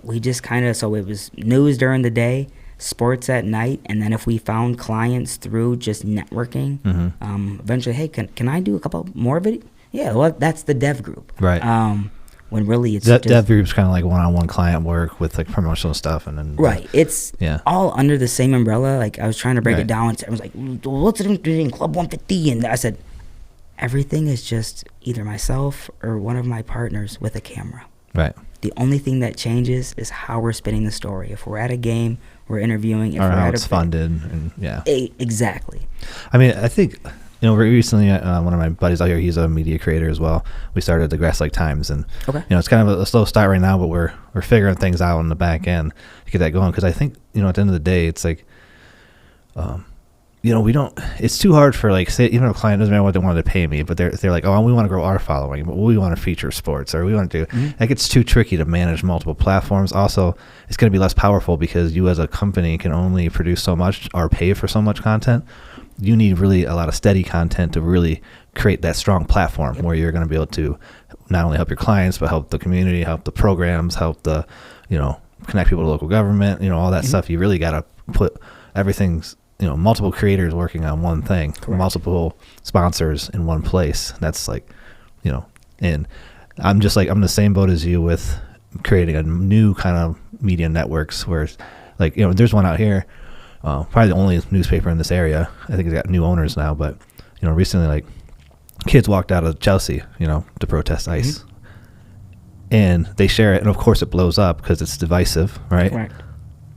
we just kind of, so it was news during the day, sports at night, and then if we found clients through just networking, eventually, hey, can I do a couple more videos? Yeah, well, that's the dev group. Right. When really it's dev group's kind of like one-on-one client work with like promotional stuff, and then right. It's all under the same umbrella. Like I was trying to break it down, and I was like, "What's the difference between Club 150?" And I said, "Everything is just either myself or one of my partners with a camera." Right. The only thing that changes is how we're spinning the story. If we're at a game, we're interviewing. If or we're how at it's funded, and exactly. I mean, I think. Recently, one of my buddies out here, he's a media creator as well. We started the Grass Lake Times, and it's kind of a slow start right now, but we're figuring things out on the back end to get that going. Because I think at the end of the day, it's like, we don't. It's too hard for like say even a client doesn't matter what they wanted to pay me, but they're like, oh, we want to grow our following, but we want to feature sports, or we want to do. That gets too tricky to manage multiple platforms. Also, it's going to be less powerful because you as a company can only produce so much or pay for so much content. You need really a lot of steady content to really create that strong platform where you're going to be able to not only help your clients, but help the community, help the programs, help the, connect people to local government, all that stuff. You really got to put everything's, multiple creators working on one thing, multiple sponsors in one place. That's like, and I'm just like, I'm in the same boat as you with creating a new kind of media networks where like, there's one out here. Probably the only newspaper in this area. I think it's got new owners now, but recently, like kids walked out of Chelsea, to protest ICE, and they share it, and of course it blows up because it's divisive, right? Correct.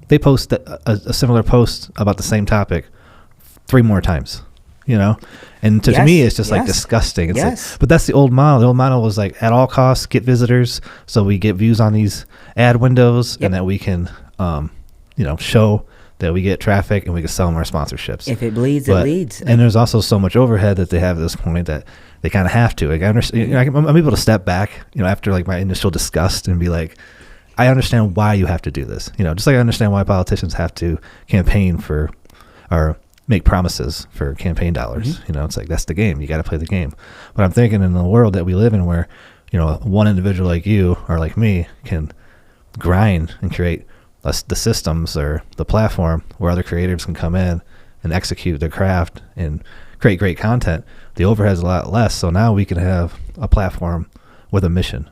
They post a similar post about the same topic 3 more times, and to me it's just like disgusting. It's like, but that's the old model. The old model was like at all costs get visitors, so we get views on these ad windows, and that we can, show that we get traffic and we can sell more sponsorships. If it bleeds, it leads. And there's also so much overhead that they have at this point that they kind of have to. Like I understand, I'm able to step back, after like my initial disgust and be like, I understand why you have to do this. Just like I understand why politicians have to campaign for or make promises for campaign dollars. It's like that's the game. You got to play the game. But I'm thinking in the world that we live in, where one individual like you or like me can grind and create the systems or the platform where other creators can come in and execute their craft and create great content, the overhead's a lot less. So now we can have a platform with a mission,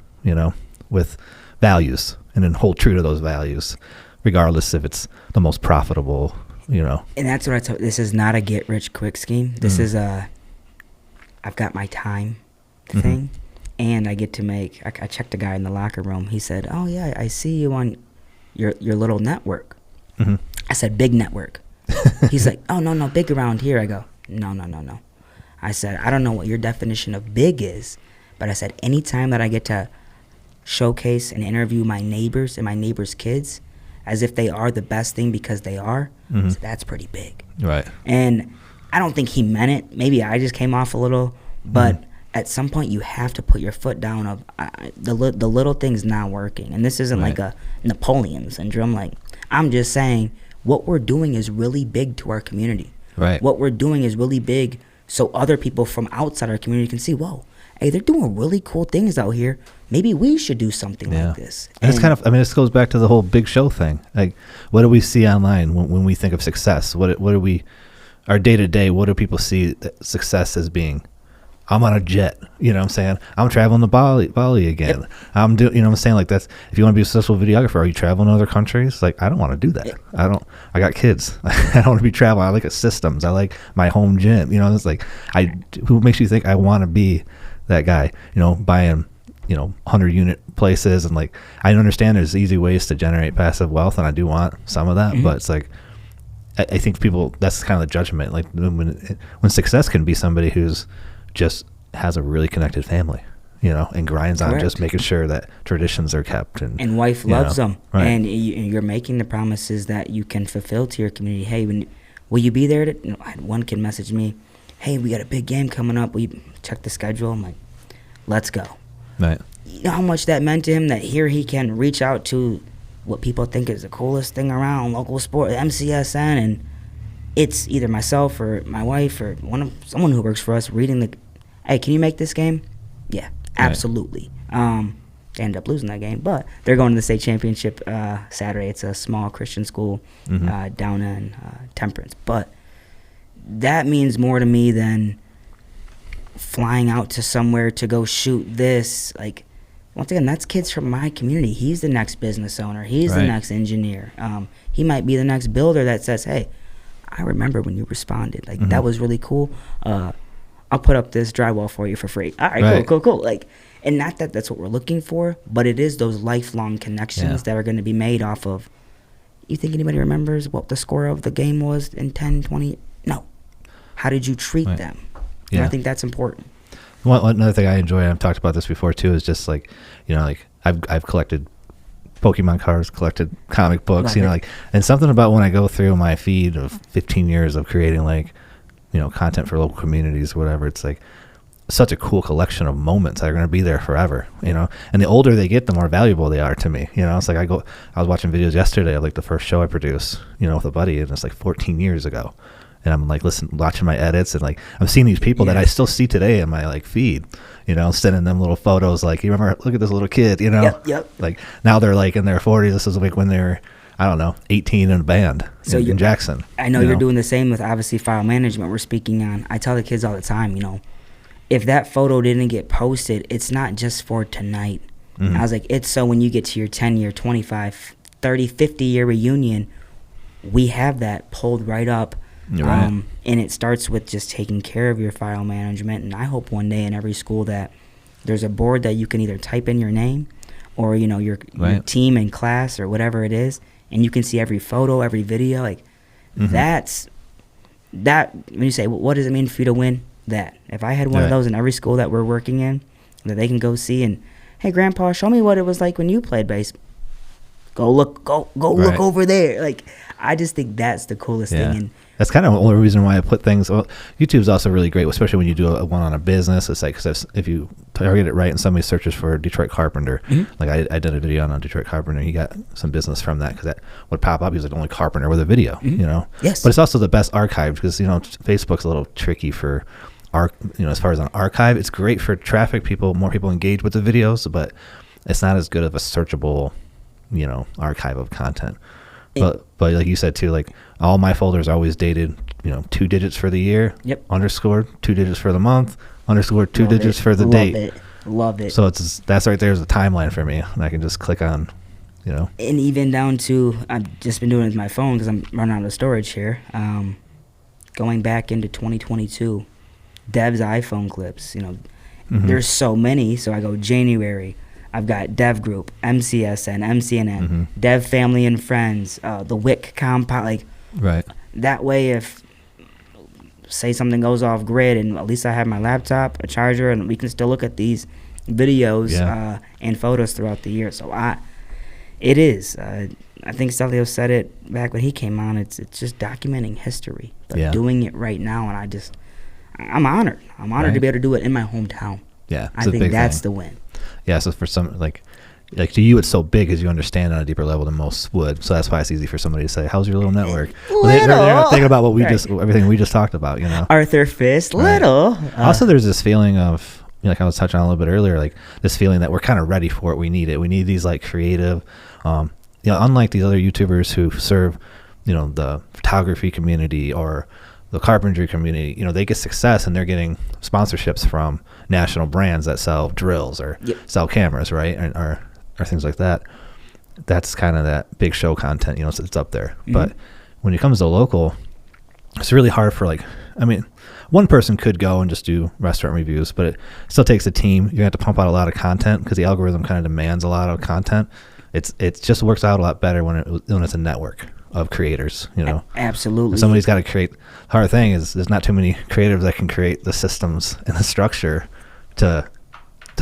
with values, and then hold true to those values, regardless if it's the most profitable, And that's what I tell. This is not a get rich quick scheme. This is I've got my time thing, and I get to make. I checked a guy in the locker room. He said, "Oh yeah, I see you on your little network." I said, "Big network." He's like, "Oh no, big around here." I go, No. I said, "I don't know what your definition of big is, but I said anytime that I get to showcase and interview my neighbors and my neighbors' kids as if they are the best thing because they are, so that's pretty big." Right. And I don't think he meant it. Maybe I just came off a little, but at some point you have to put your foot down of the little thing's not working. And this isn't like a Napoleon syndrome. Like, I'm just saying what we're doing is really big to our community. Right. What we're doing is really big so other people from outside our community can see, whoa, hey, they're doing really cool things out here. Maybe we should do something like this. And it's kind of, this goes back to the whole big show thing. Like, what do we see online when we think of success? What do we, our day-to-day, what do people see success as being? I'm on a jet, what I'm saying? I'm traveling to Bali again. Yep. I'm doing, what I'm saying? Like, that's, if you want to be a successful videographer, are you traveling to other countries? Like, I don't want to do that. I got kids. I don't want to be traveling. I like systems. I like my home gym. It's like, who makes you think I want to be that guy, buying, 100 unit places? And like, I understand there's easy ways to generate passive wealth, and I do want some of that, but it's like, I think people, that's kind of the judgment. Like, when success can be somebody who's just has a really connected family, and grinds on just making sure that traditions are kept, and wife loves them, and you're making the promises that you can fulfill to your community. Hey, will you be there? I had one kid message me, "Hey, we got a big game coming up. Will you check the schedule?" I'm like, "Let's go." Right. You know how much that meant to him, that here he can reach out to what people think is the coolest thing around, local sport, MCSN, and it's either myself or my wife or someone who works for us reading hey, can you make this game? Yeah, absolutely. Right. They ended up losing that game, but they're going to the state championship Saturday. It's a small Christian school down in Temperance. But that means more to me than flying out to somewhere to go shoot this. Like, once again, that's kids from my community. He's the next business owner. He's the next engineer. He might be the next builder that says, hey, I remember when you responded. Like, that was really cool. I'll put up this drywall for you for free. All right, cool. Like, and not that that's what we're looking for, but it is those lifelong connections that are going to be made off of, you think anybody remembers what the score of the game was in 10, 20? No. How did you treat them? Yeah. And I think that's important. Another thing I enjoy, and I've talked about this before too, is just like, you know, like I've collected Pokemon cards, collected comic books, you know, like, and something about when I go through my feed of 15 years of creating, like, you know, content for local communities or whatever, it's like such a cool collection of moments that are going to be there forever, you know. And the older they get, the more valuable they are to me, you know. It's like I was watching videos yesterday of like the first show I produced, you know, with a buddy, and it's like 14 years ago, and I'm like watching my edits, and like I'm seeing these people that I still see today in my like feed, you know, sending them little photos like, you remember, look at this little kid, you know. Yep. Like now they're like in their 40s. This is like when they're, I don't know, 18 in a band in Jackson. I know you're doing the same with obviously file management we're speaking on. I tell the kids all the time, you know, if that photo didn't get posted, it's not just for tonight. I was like, it's so when you get to your 10-year, 25, 30, 50-year reunion, we have that pulled right up. And it starts with just taking care of your file management. And I hope one day in every school that there's a board that you can either type in your name or, you know, your team and class or whatever it is, and you can see every photo, every video. Like, that's that. When you say, well, what does it mean for you to win? That if I had one of those in every school that we're working in, that they can go see, and hey, Grandpa, show me what it was like when you played bass. Go look over there. Like, I just think that's the coolest thing. And that's kind of the only reason why I put things. Well, YouTube's also really great, especially when you do a one on a business. It's like, cause if you target it right and somebody searches for Detroit Carpenter, like I did a video on a Detroit Carpenter, he got some business from that because that would pop up. He's like the only carpenter with a video, you know. Yes. But it's also the best archive because, you know, Facebook's a little tricky for you know, as far as an archive. It's great for traffic. More people engage with the videos, but it's not as good of a searchable, you know, archive of content. But like you said too, like all my folders are always dated, you know, 2 digits for the year, underscore 2 digits for the month, underscore 2 digits for the date. Love it. So that's right there's a timeline for me, and I can just click on, you know. And even down to, I've just been doing it with my phone because I'm running out of storage here. Going back into 2022, Dev's iPhone clips, you know, there's so many. So I go January. I've got Dev Group, MCSN, MCNN, Dev Family and Friends, the WIC compound. Like, that way, if say something goes off grid, and at least I have my laptop, a charger, and we can still look at these videos and photos throughout the year. So it is. I think Stelio said it back when he came on. It's just documenting history, but doing it right now, and I'm honored. I'm honored to be able to do it in my hometown. Yeah, I think that's the win. Yeah, so for some, like to you, it's so big because you understand on a deeper level than most would. So that's why it's easy for somebody to say, "How's your little network?" Well, they're not thinking about what everything we just talked about. You know, Arthur Fist, little. Also, there's this feeling of, like I was touching on a little bit earlier, like this feeling that we're kind of ready for it. We need it. We need these like creative, you know, unlike these other YouTubers who serve, you know, the photography community or the carpentry community, you know, they get success and they're getting sponsorships from national brands that sell drills or sell cameras, right? Or things like that. That's kind of that big show content, you know, it's up there. But when it comes to local, it's really hard for, like, I mean, one person could go and just do restaurant reviews, but it still takes a team. You have to pump out a lot of content because the algorithm kind of demands a lot of content. It just works out a lot better when it's a network of creators, you know. Absolutely. Somebody's got to create. The hard thing is there's not too many creatives that can create the systems and the structure to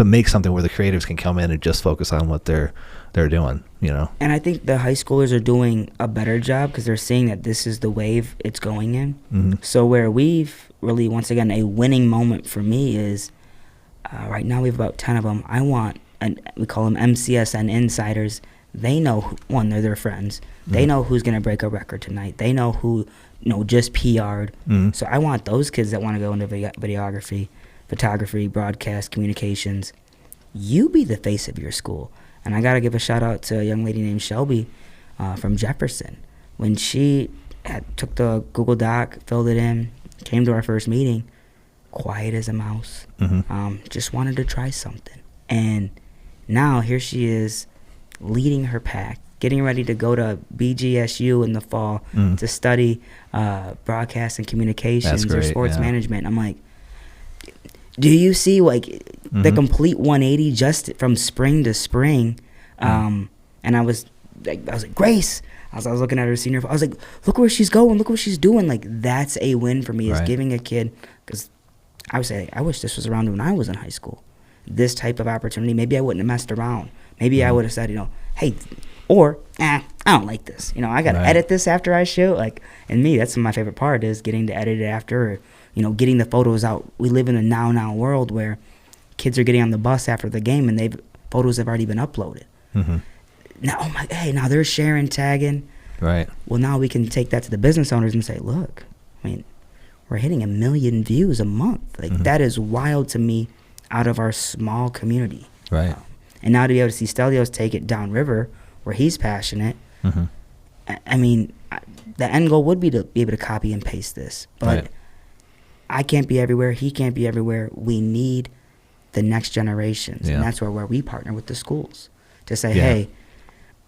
make something where the creatives can come in and just focus on what they're doing, you know. And I think the high schoolers are doing a better job because they're seeing that this is the wave it's going in. So where we've really, once again, a winning moment for me is right now we have about 10 of them. I want, and we call them MCSN insiders. They know, one, they're their friends. They know who's going to break a record tonight. They know who, you know, just PR'd. So I want those kids that want to go into videography. photography, broadcast, communications. You be the face of your school. And I got to give a shout out to a young lady named Shelby from Jefferson. When she took the Google Doc, filled it in, came to our first meeting, quiet as a mouse, just wanted to try something. And now here she is leading her pack, getting ready to go to BGSU in the fall to study broadcast and communications or sports management. I'm like, do you see like the complete 180 just from spring to spring? And I was like, Grace. I was looking at her senior. I was like, look where she's going. Look what she's doing. Like, that's a win for me, is giving a kid, because I would say, I wish this was around when I was in high school. This type of opportunity, maybe I wouldn't have messed around. Maybe I would have said, hey, or, I don't like this. I got to edit this after I shoot. Like, and me, that's my favorite part, is getting to edit it after, or, getting the photos out. We live in a now world where kids are getting on the bus after the game and photos have already been uploaded. Now, now they're sharing, tagging. Right. Well, now we can take that to the business owners and say, look, we're hitting 1 million views a month. Like, that is wild to me out of our small community. Right. And now to be able to see Stelios take it downriver where he's passionate, the end goal would be to be able to copy and paste this. But I can't be everywhere. He can't be everywhere. We need the next generations. And that's where we partner with the schools to say, hey,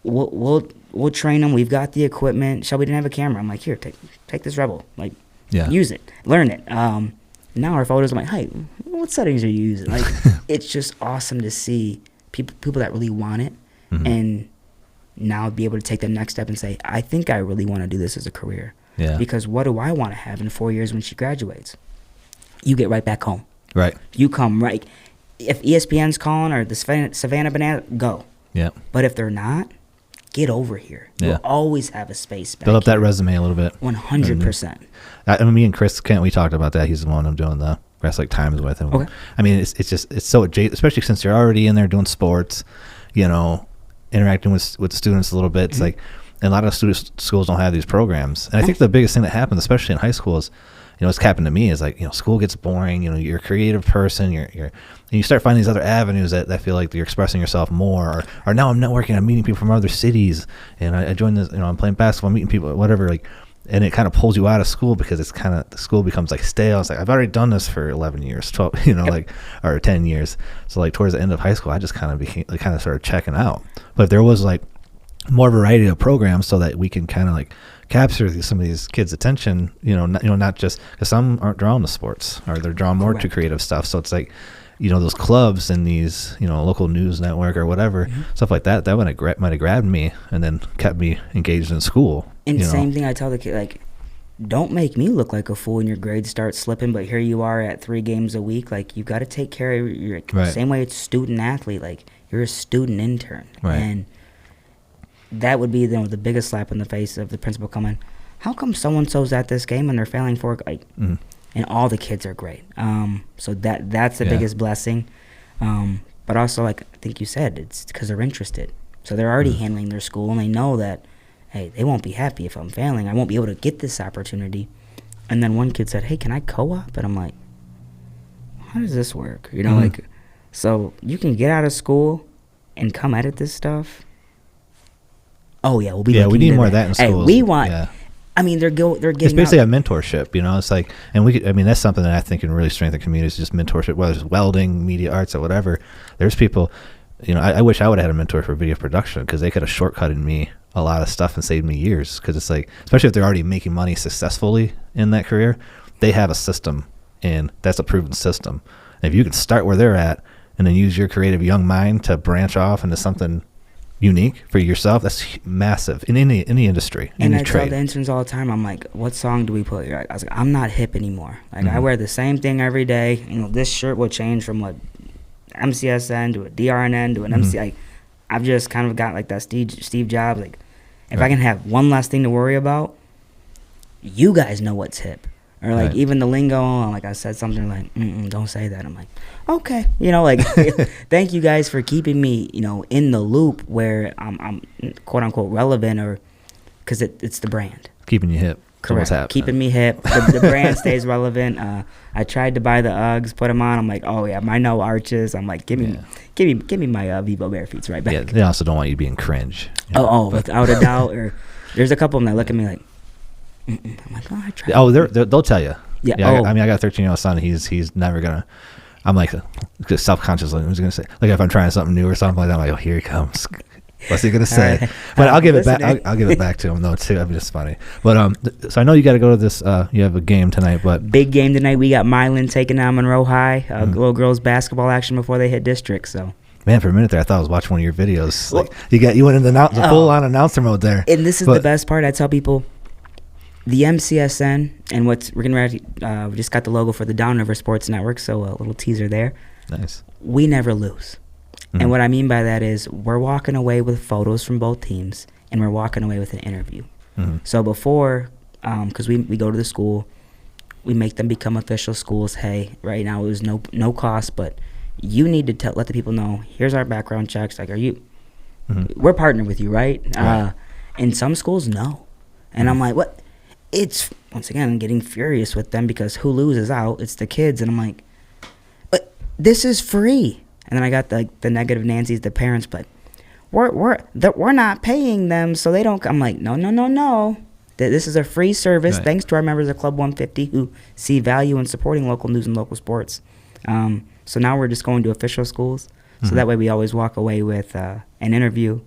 we'll train them. We've got the equipment. Shelby didn't have a camera. I'm like, here, take this Rebel. Like, use it. Learn it. Now our photos, I'm like, hey, what settings are you using? Like, it's just awesome to see people that really want it and now be able to take the next step and say, I think I really want to do this as a career. Yeah. Because what do I want to have in 4 years when she graduates? You get right back home. Right. You come right. If ESPN's calling or the Savannah Banana, go. Yeah. But if they're not, get over here. You'll always have a space back. Build up that resume a little bit. 100%. Me and Chris Kent, we talked about that. He's the one I'm doing the Wrestling Times with. And okay. It's so adjacent, especially since you're already in there doing sports, interacting with the students a little bit. It's like, and a lot of schools don't have these programs. And I think the biggest thing that happens, especially in high school, is, what's happened to me is like, school gets boring. You're a creative person. And you start finding these other avenues that feel like you're expressing yourself more. Or now I'm networking. I'm meeting people from other cities, and I joined this. I'm playing basketball, meeting people, whatever. Like, and it kind of pulls you out of school because it's kind of, the school becomes like stale. It's like, I've already done this for 11 years, 12, or 10 years. So like towards the end of high school, I just kind of started checking out. But if there was like more variety of programs so that we can kind of like capture some of these kids' attention, not just because some aren't drawn to sports or they're drawn more to creative stuff. So it's like, those clubs and these, local news network or whatever, stuff like that might have grabbed me and then kept me engaged in school. And same thing I tell the kid, like, don't make me look like a fool when your grades start slipping, but here you are at 3 games a week. Like, you got to take care of your same way it's student athlete. Like, you're a student intern. Right. And that would be the biggest slap in the face of the principal coming, how come so-and-so's at this game and they're failing for it? Like, and all the kids are great. So that's the biggest blessing. But also, like I think you said, it's because they're interested. So they're already handling their school, and they know that, hey, they won't be happy if I'm failing. I won't be able to get this opportunity. And then one kid said, hey, can I co-op? And I'm like, how does this work? Like, so you can get out of school and come edit this stuff. Oh yeah, we'll be. Yeah, we need more of that in schools. Hey, we want. Yeah. They're getting. It's basically a mentorship, It's like, and that's something that I think can really strengthen communities. Just mentorship, whether it's welding, media arts, or whatever. There's people, I wish I would have had a mentor for video production because they could have shortcutted me a lot of stuff and saved me years. Because it's like, especially if they're already making money successfully in that career, they have a system, and that's a proven system. And if you can start where they're at and then use your creative young mind to branch off into something unique for yourself, that's massive in any industry, and any I trade. tell the interns all the time, I'm like, what song do we put? I was like, I'm not hip anymore. Like, I wear the same thing every day. This shirt will change from what MCSN to a DRNN to an MC. Like, I've just kind of got like that Steve Jobs. Like, if I can have one less thing to worry about, you guys know what's hip. Or like even the lingo, like I said something like, don't say that. I'm like, okay, like, thank you guys for keeping me, in the loop where I'm quote unquote relevant, or because it's the brand. Keeping you hip. Correct. So keeping me hip. The brand stays relevant. I tried to buy the Uggs, put them on. I'm like, oh yeah, my no arches. I'm like, give me my Vivo Bare Feets right back. Yeah, they also don't want you being cringe. Without a doubt. Or there's a couple of them that look at me like, I'm like, oh, I tried. Oh, they'll tell you. Yeah. I got a 13-year-old son. He's never gonna. I'm like self-conscious. Like, I was gonna say, like if I'm trying something new or something like that, I'm like, oh, here he comes. What's he gonna say? Right. But I'll give it back. I'll give it back to him though too. I mean, it's funny. But so I know you got to go to this. You have a game tonight, but big game tonight. We got Milan taking on Monroe High. Little girls basketball action before they hit district. So. Man, for a minute there, I thought I was watching one of your videos. Like you went in the full-on announcer mode there. And this is the best part. I tell people, the MCSN and we're getting ready. We just got the logo for the Downriver Sports Network, so a little teaser there. Nice. We never lose. And what I mean by that is we're walking away with photos from both teams, and we're walking away with an interview. So before, because we go to the school, we make them become official schools. Hey, right now it was no cost, but you need to let the people know, here's our background checks. Like, are you, we're partnered with you, right? And some schools, no. And I'm like, what? It's, once again, I'm getting furious with them because who loses out? It's the kids. And I'm like, but this is free. And then I got the negative Nancy's, the parents, but we're not paying them, so they don't. I'm like, no. This is a free service, right. Thanks to our members of Club 150 who see value in supporting local news and local sports. So now we're just going to official schools, so that way we always walk away with an interview,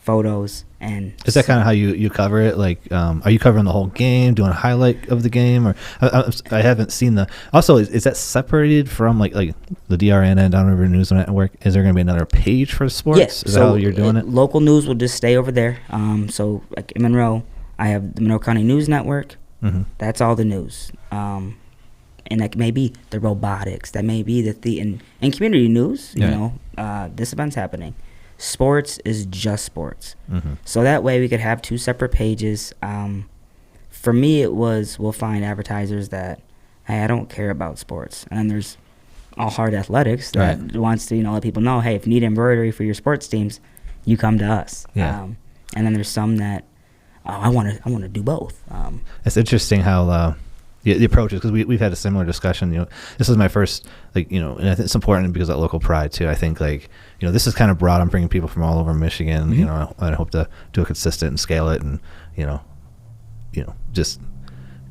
photos, and. Is that kind of how you cover it? Like, are you covering the whole game, doing a highlight of the game, or I haven't seen the. Also, is that separated from like the DRN and Downriver News Network? Is there going to be another page for sports? Yes. Is that how you're doing it? Local news will just stay over there. So like in Monroe, I have the Monroe County News Network. That's all the news. And that may be the robotics. That may be and community news. You know, this event's happening. Sports is just sports. So that way we could have two separate pages. For me, it was we'll find advertisers that, hey, I don't care about sports. And then there's All Heart Athletics that wants to let people know, hey, if you need embroidery for your sports teams, you come to us. And then there's some that, I want to do both. It's interesting how the approach is, because we've had a similar discussion. This is my first, and I think it's important because of that local pride too. I think this is kind of broad. I'm bringing people from all over Michigan. I hope to do a consistent and scale it, and just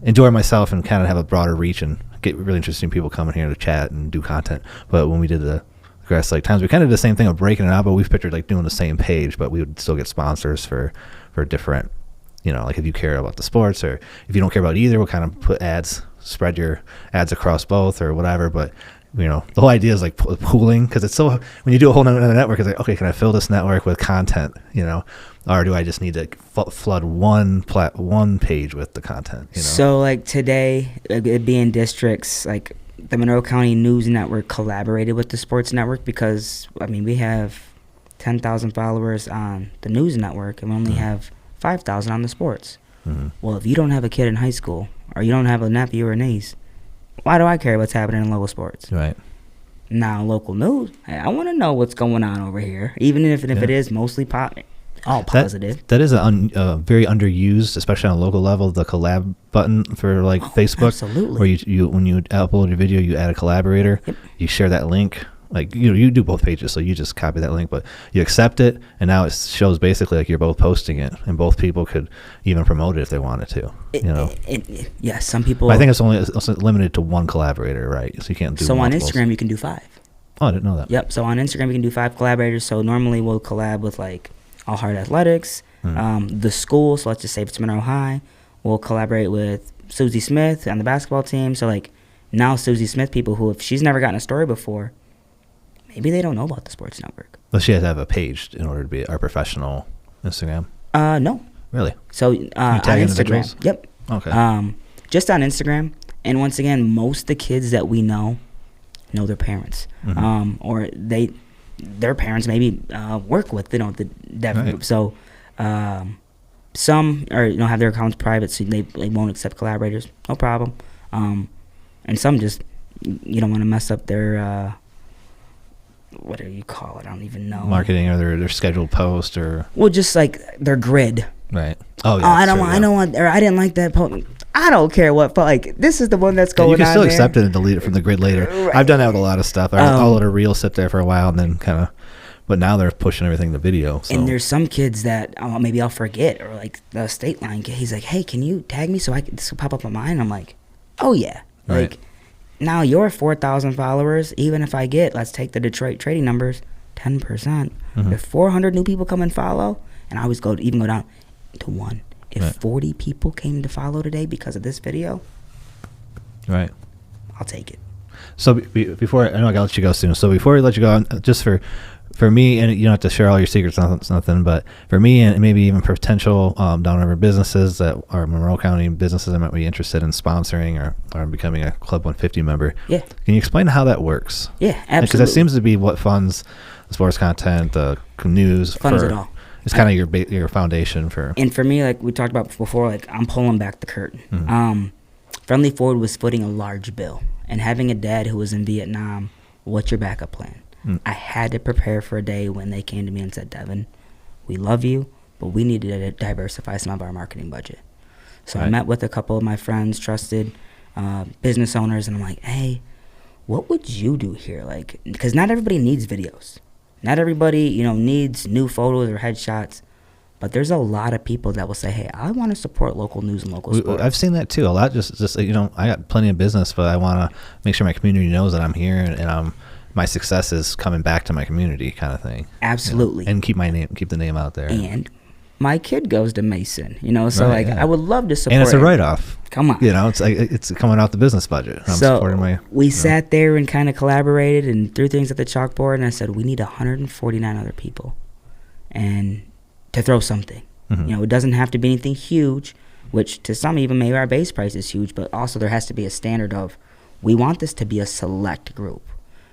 enjoy myself and kind of have a broader reach and get really interesting people coming here to chat and do content. But when we did the Grass Lake Times, we kind of did the same thing of breaking it out, but we've pictured doing the same page, but we would still get sponsors for different. If you care about the sports, or if you don't care about either, we'll kind of put ads, spread your ads across both or whatever. But, the whole idea is pooling, because it's so, when you do a whole other network, it's like, okay, can I fill this network with content, or do I just need to flood one page with the content? So today, it being districts, the Monroe County News Network collaborated with the Sports Network because, we have 10,000 followers on the news network and we only have 5,000 on the sports. Well, if you don't have a kid in high school or you don't have a nephew or niece, why do I care what's happening in local sports? Right. Now, local news, I want to know what's going on over here, even if it is mostly positive. That is very underused, especially on a local level, the collab button for Facebook. Absolutely. Where you when you upload your video, you add a collaborator, you share that link. You do both pages, so you just copy that link, but you accept it, and now it shows basically you're both posting it, and both people could even promote it if they wanted to. Yeah, some people. I think it's only limited to one collaborator, right? So you can't do. So multiples. On Instagram, you can do 5. Oh, I didn't know that. Yep. So on Instagram, you can do 5 collaborators. So normally we'll collab with All Heart Athletics, the school. So let's just say if it's Monroe High, we'll collaborate with Susie Smith on the basketball team. So now Susie Smith people who, if she's never gotten a story before, maybe they don't know about the Sports Network. Well, she has to have a page in order to be our professional Instagram. No. Really? So on Instagram. Yep. Okay. Just on Instagram, and once again, most of the kids that we know their parents, or their parents maybe work with the Devan group. So some are have their accounts private, so they won't accept collaborators. No problem. And some just you don't want to mess up their. What do you call it? I don't even know. Marketing, or their scheduled post, or. Well, just their grid. Right. Oh, yeah. I don't want, or I didn't like that post. I don't care what, like, this is the one that's going on. You can still there. accept it and delete it from the grid later. Right. I've done that with a lot of stuff. I'll let a reel sit there for a while and then kind of, but now they're pushing everything to video. So. And there's some kids that maybe I'll forget, or like the state line kid, he's like, hey, can you tag me so this will pop up on mine? I'm like, oh yeah. Right. Like, now you're 4,000 followers. Even if I get, let's take the Detroit trading numbers, 10%. Mm-hmm. If 400 new people come and follow, and I always go down to 1. If 40 people came to follow today because of this video, right, I'll take it. So before, I know I gotta let you go soon. So before we let you go, just for me, and you don't have to share all your secrets, nothing, but for me and maybe even potential downriver businesses that are Monroe County businesses that might be interested in sponsoring or becoming a Club 150 member. Yeah. Can you explain how that works? Yeah, absolutely. Because that seems to be what funds the sports content, the news. Funds it all. It's kind of your foundation for. And for me, like we talked about before, like I'm pulling back the curtain. Mm-hmm. Friendly Forward was footing a large bill, and having a dad who was in Vietnam, what's your backup plan? I had to prepare for a day when they came to me and said, Devan, we love you, but we need to diversify some of our marketing budget. So I met with a couple of my friends, trusted business owners, and I'm like, hey, what would you do here? Like, because not everybody needs videos. Not everybody, needs new photos or headshots. But there's a lot of people that will say, hey, I want to support local news and local sports. I've seen that too. A lot just I got plenty of business, but I want to make sure my community knows that I'm here and my success is coming back to my community kind of thing. Absolutely. And keep the name out there. And my kid goes to Mason, so I would love to support. And it's a write-off. Come on. It's like it's coming out the business budget. I'm supporting we sat there and kind of collaborated and threw things at the chalkboard, and I said, we need 149 other people and to throw something. Mm-hmm. It doesn't have to be anything huge, which to some even maybe our base price is huge, but also there has to be a standard of we want this to be a select group.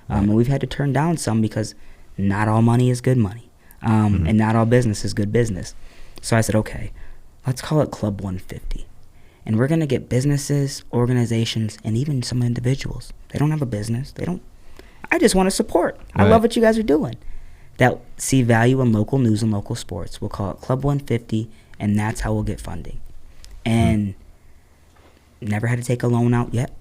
And we've had to turn down some because not all money is good money. And not all business is good business. So I said, okay, let's call it Club 150. And we're going to get businesses, organizations, and even some individuals. They don't have a business. I just want to support. I love what you guys are doing. That see value in local news and local sports. We'll call it Club 150, and that's how we'll get funding. And never had to take a loan out yet.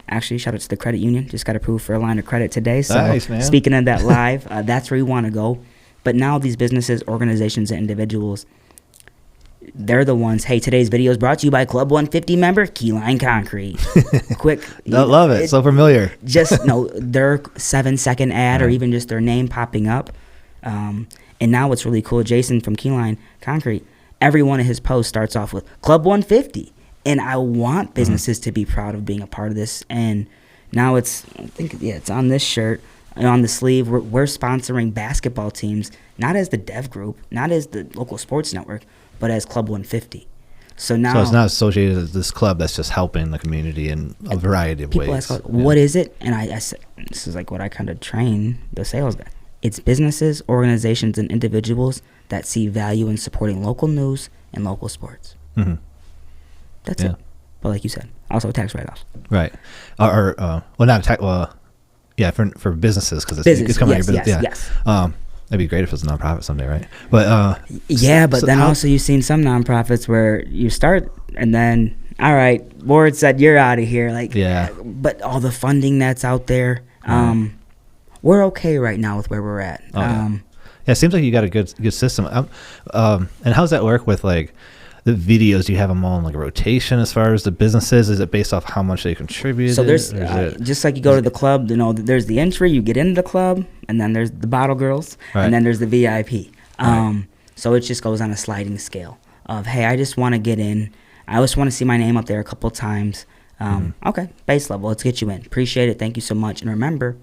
Actually, shout out to the credit union. Just got approved for a line of credit today. So nice, man. Speaking of that live, that's where we want to go. But now these businesses, organizations, and individuals, they're the ones, hey, today's video is brought to you by Club 150 member Keyline Concrete. Quick. Love it. So familiar. Just their 7-second ad or even just their name popping up. And now what's really cool, Jason from Keyline Concrete, every one of his posts starts off with Club 150. And I want businesses to be proud of being a part of this. And now it's on this shirt. On the sleeve, we're sponsoring basketball teams, not as the Dev Group, not as the local sports network, but as Club 150. So now, it's not associated with this club that's just helping the community in a variety of ways. People ask, what is it? And I said, this is like what I kind of train the sales guy. It's businesses, organizations, and individuals that see value in supporting local news and local sports. Mm-hmm. That's it. But like you said, also tax write-offs. Right. Not tax. Yeah, for businesses because it's coming out of your business. Yes. That'd be great if it was a nonprofit someday, right? But then also you've seen some nonprofits where you start and then all right, board said you're out of here. But all the funding that's out there, we're okay right now with where we're at. It seems like you got a good system. And how's that work with like the videos? Do you have them all in like a rotation as far as the businesses? Is it based off how much they contribute? So there's just like you go to the club, there's the entry, you get into the club, and then there's the bottle girls, and then there's the VIP. So it just goes on a sliding scale of, hey, I just want to get in. I just want to see my name up there a couple times. Okay, base level, let's get you in. Appreciate it. Thank you so much. And remember,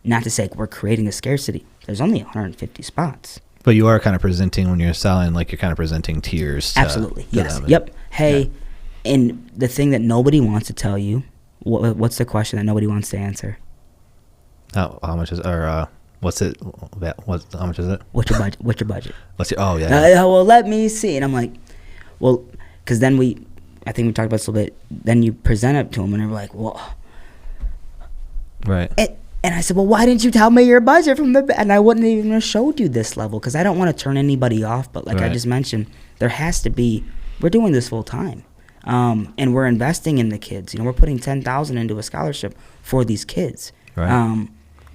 not to say we're creating a scarcity. There's only 150 spots. But you are kind of presenting when you're selling, like you're kind of presenting tiers. Absolutely. Yes. Yep. Hey, and the thing that nobody wants to tell you, what's the question that nobody wants to answer? How much is, or what's it? How much is it? What's your budget? What's your budget? Well, let me see. And I'm like, well, because then I think we talked about this a little bit. Then you present it to them, and they're like, well, right. And I said, well, why didn't you tell me your budget from the... And I wouldn't even have showed you this level because I don't want to turn anybody off. But like I just mentioned, there has to be... We're doing this full time. And we're investing in the kids. You know, we're putting $10,000 into a scholarship for these kids. Right.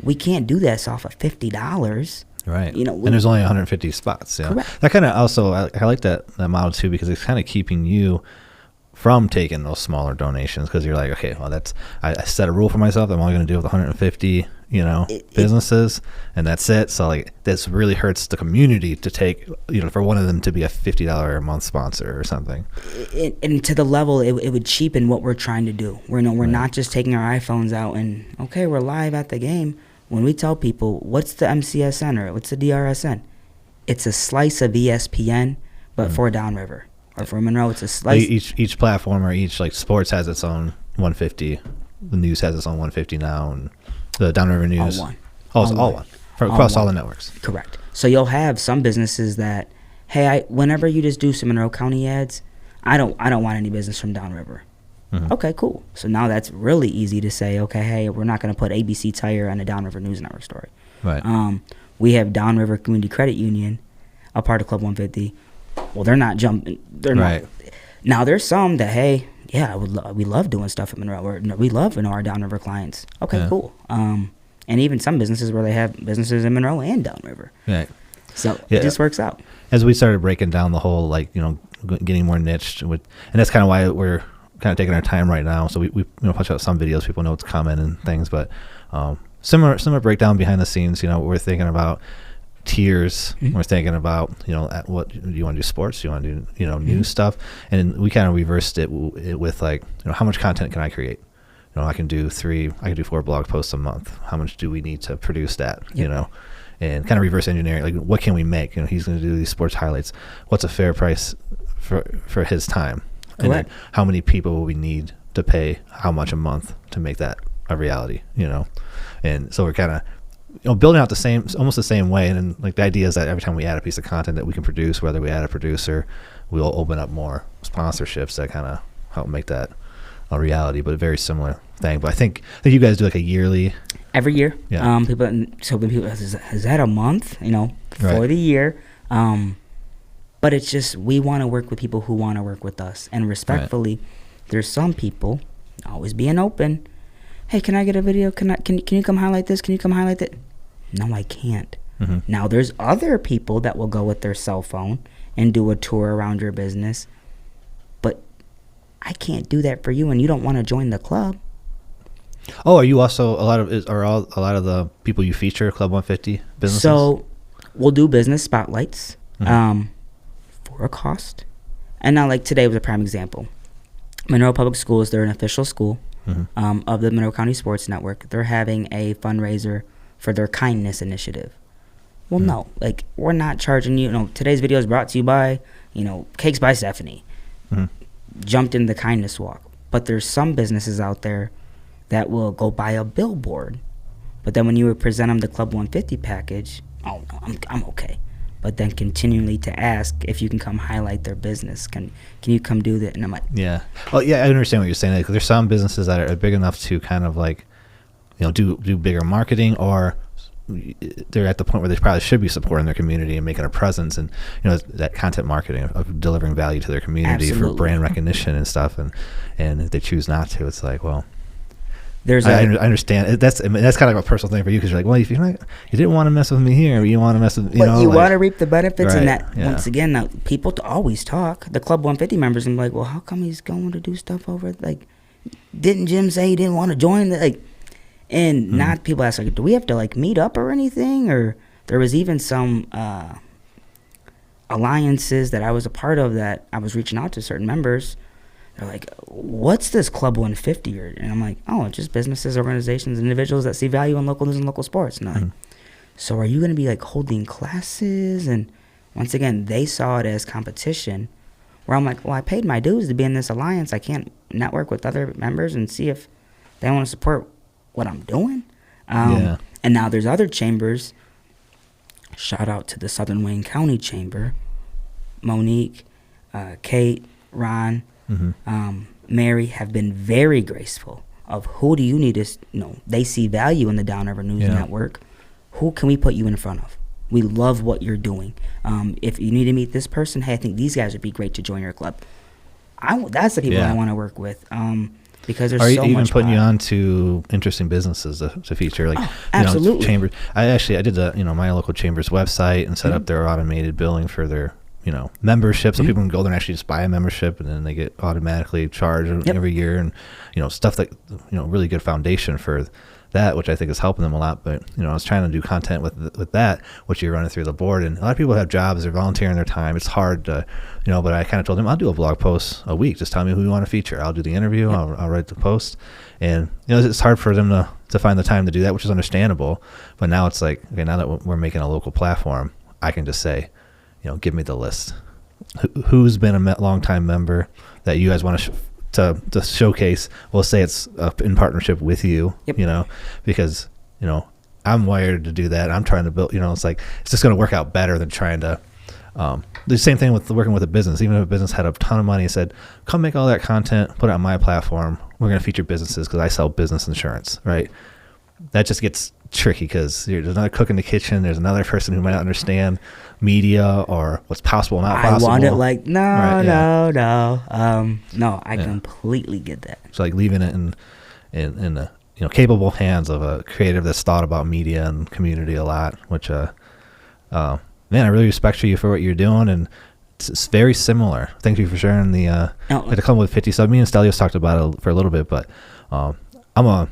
We can't do this off of $50. Right. You know, and there's only 150 spots. Yeah. Correct. That kind of also... I like that model too because it's kind of keeping you from taking those smaller donations because you're like, okay, well, that's I set a rule for myself. I'm only going to deal with 150, businesses, and that's it. So like, this really hurts the community to take, for one of them to be a $50 a month sponsor or something. And to the level, it would cheapen what we're trying to do. We're not just taking our iPhones out and okay, we're live at the game. When we tell people, what's the MCSN or what's the DRSN? It's a slice of ESPN, but for Downriver. Or for Monroe, it's a slice. Each platform or each like sports has its own 150. The news has its own 150 now, and the Downriver News. All one. It's all one. Across all the networks. Correct. So you'll have some businesses that, hey, whenever you just do some Monroe County ads, I don't want any business from Downriver. Mm-hmm. Okay, cool. So now that's really easy to say, okay, hey, we're not going to put ABC Tire on a Downriver News Network story. Right. We have Downriver Community Credit Union, a part of Club 150. Well, they're not jumping. They're not. Now, there's some that, hey, yeah, we love doing stuff at Monroe. We love our Downriver clients. Okay, cool. And even some businesses where they have businesses in Monroe and Downriver. Right. So it just works out. As we started breaking down the whole, getting more niched, and that's kind of why we're kind of taking our time right now. So we punch out some videos, people know what's coming and things, but similar breakdown behind the scenes. We're thinking about tiers. Mm-hmm. We're thinking about at what do you want to do, sports, do you want to do news stuff, and we kind of reversed it with how much content can I create. I can do 4 blog posts a month. How much do we need to produce that? And kind of reverse engineering, what can we make? He's going to do these sports highlights. What's a fair price for his time? Correct. And then how many people will we need to pay how much a month to make that a reality? And so we're kind of building out almost the same way. And then, the idea is that every time we add a piece of content that we can produce, whether we add a producer, we'll open up more sponsorships that kind of help make that a reality, but a very similar thing. But I think you guys do a yearly. Every year. Yeah. People is that a month, for the year. But it's just, we want to work with people who want to work with us. And respectfully, there's some people always being open. Hey, can I get a video? Can you come highlight this? Can you come highlight that? No, I can't. Mm-hmm. Now, there's other people that will go with their cell phone and do a tour around your business. But I can't do that for you, and you don't want to join the club. Oh, are you also a lot of the people you feature Club 150 businesses? So we'll do business spotlights for a cost. And now, today was a prime example. Monroe Public Schools, they're an official school of the Monroe County Sports Network. They're having a fundraiser for their kindness initiative. Well, no, we're not charging you. Today's video is brought to you by, Cakes by Stephanie. Jumped in the kindness walk. But there's some businesses out there that will go buy a billboard, but then when you would present them the Club 150 package, oh no, I'm okay. But then continually to ask if you can come highlight their business, can you come do that? And I'm like, yeah, well, yeah, I understand what you're saying. There's some businesses that are big enough to kind of do bigger marketing, or they're at the point where they probably should be supporting their community and making a presence, and that content marketing of delivering value to their community. Absolutely. For brand recognition and stuff, and if they choose not to, it's well. I understand. That's kind of a personal thing for you, because you're like, well, if you didn't want to mess with me here, you want to mess with you want to reap the benefits, and that once again, now, people always talk. The Club 150 members and like, well, how come he's going to do stuff over? Didn't Jim say he didn't want to join? And not people ask do we have to meet up or anything? Or there was even some alliances that I was a part of that I was reaching out to certain members. They're like, what's this Club 150? And I'm like, oh, it's just businesses, organizations, individuals that see value in local news and local sports. And I'm like, so are you going to be holding classes? And once again, they saw it as competition, where I'm like, well, I paid my dues to be in this alliance. I can't network with other members and see if they want to support what I'm doing. And now there's other chambers. Shout out to the Southern Wayne County Chamber. Monique, Kate, Ron, Mary have been very graceful of who do you need to, they see value in the Downriver News Network. Who can we put you in front of? We love what you're doing. If you need to meet this person, hey, I think these guys would be great to join your club. That's the people I want to work with. Because there's so much. Are you even putting you on to interesting businesses to feature? Like, absolutely. Chambers. I did my local chamber's website and set up their automated billing for their, membership. So people can go there and actually just buy a membership, and then they get automatically charged every year, and, stuff that, really good foundation for that, which I think is helping them a lot. But, I was trying to do content with that, which you're running through the board. And a lot of people have jobs, they're volunteering their time. It's hard to, but I kind of told them, I'll do a blog post a week. Just tell me who you want to feature. I'll do the interview. I'll write the post. And, it's hard for them to find the time to do that, which is understandable. But now it's like, okay, now that we're making a local platform, I can just say, give me the list. Who's been a long-time member that you guys want to showcase? We'll say it's in partnership with you, because, I'm wired to do that. I'm trying to build, it's like, it's just going to work out better than trying to, the same thing with working with a business. Even if a business had a ton of money and said, come make all that content, put it on my platform. We're going to feature businesses because I sell business insurance, right? That just gets tricky because there's another cook in the kitchen. There's another person who might not understand media or what's possible, not possible. I want it like, no. I completely get that. So like leaving it in the capable hands of a creative that's thought about media and community a lot, which man, I really respect you for what you're doing, and it's very similar. Thank you for sharing the to come with 50. So me and Stelios talked about it for a little bit, but I'm a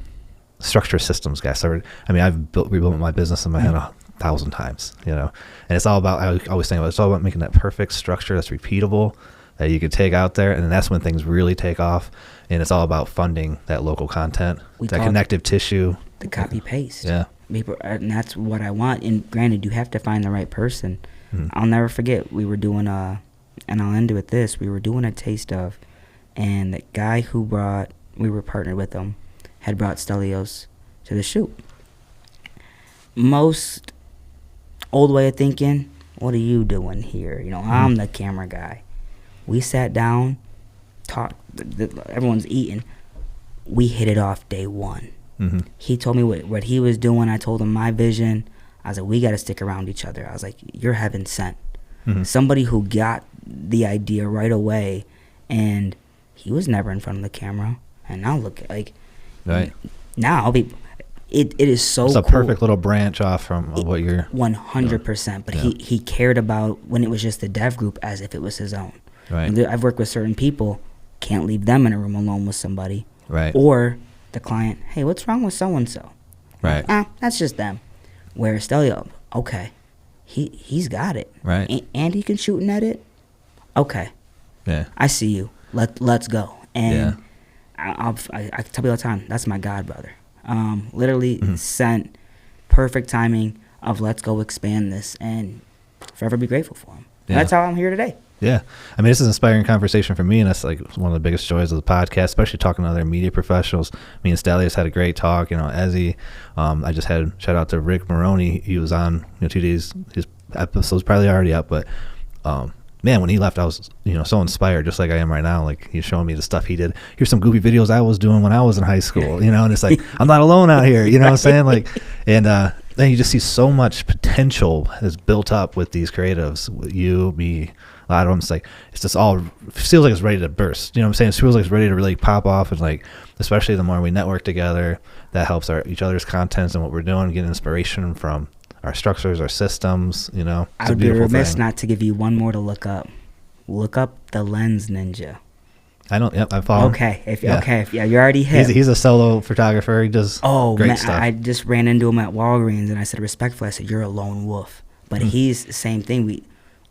structure systems guy. So I've rebuilt my business in my head 1,000 times, and it's all about, I always think about, it's all about making that perfect structure that's repeatable, that you could take out there, and then that's when things really take off. And it's all about funding that local content, that connective tissue, the copy paste. Yeah, and that's what I want. And granted, you have to find the right person. I'll never forget, we were doing and I'll end with this, we were doing a taste of, and the guy we were partnered with him, had brought Stelios to the shoot. Most old way of thinking, what are you doing here? I'm the camera guy. We sat down, talked, everyone's eating. We hit it off day one. He told me what he was doing. I told him my vision. I was like, we got to stick around each other. I was like, you're heaven sent. Somebody who got the idea right away, and he was never in front of the camera. And now look, like, right now, it is so it's a cool. perfect little branch off from what you're 100%. But he cared about when it was just the dev group as if it was his own. Right. I've worked with certain people, can't leave them in a room alone with somebody. Right. Or the client, hey, what's wrong with so and so? Right. That's just them. Where Stelio, okay, he's got it. Right. And he can shoot and edit. Okay. Yeah. I see you. Let's go. And I tell you all the time, that's my god brother. Literally sent perfect timing of let's go expand this, and forever be grateful for him. Yeah. That's how I'm here today. Yeah. this is an inspiring conversation for me, and that's like one of the biggest joys of the podcast, especially talking to other media professionals. Me and Stelios had a great talk, Ezzy. I just had shout out to Rick Maroney. He was on 2 days. His episode's probably already up, but man, when he left, I was, so inspired, just like I am right now. Like, he's showing me the stuff he did. Here's some goofy videos I was doing when I was in high school, and it's like, I'm not alone out here, what I'm saying? Like, and then you just see so much potential has built up with these creatives, you, me, a lot of them. It's like, it's just all feels like it's ready to burst. You know what I'm saying? It feels like it's ready to really pop off, and like, especially the more we network together, that helps each other's contents and what we're doing, get inspiration from our structures, our systems, I would be remiss not to give you one more to look up. Look up the Lens Ninja. I don't. Yep, I follow. Okay, you're already hip. He's a solo photographer. He does great stuff. I just ran into him at Walgreens, and I said respectfully, I said, you're a lone wolf. But he's the same thing.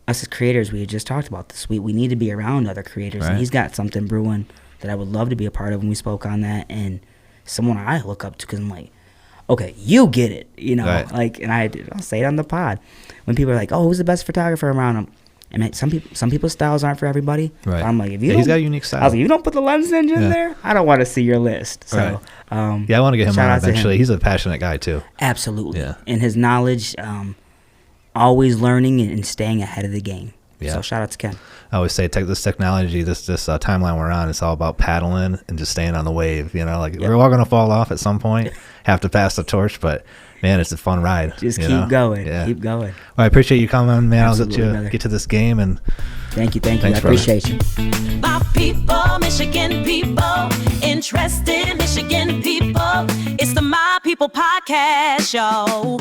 Us as creators, we had just talked about this. We need to be around other creators, and he's got something brewing that I would love to be a part of. And we spoke on that, and someone I look up to, because I'm like, okay, you get it, Right. Like, and I'll say it on the pod when people are like, oh, who's the best photographer around them? I mean, some people's styles aren't for everybody. Right. I'm like, he's got a unique style. I was like, you don't put the Lens Ninja in there, I don't want to see your list. So, right. I want to get him on eventually. He's a passionate guy too. Absolutely. Yeah. And his knowledge, always learning and staying ahead of the game. Yeah. So shout out to Ken. I always say, take this technology, this timeline we're on, it's all about paddling and just staying on the wave. You know, like we're all going to fall off at some point, have to pass the torch, but man, it's a fun ride. Just keep going. Yeah. Keep going. Well, I appreciate you coming, man. Absolutely, I'll get to this game. And thank you. I appreciate you. My people, Michigan people, interested in Michigan people. It's the My People Podcast Show.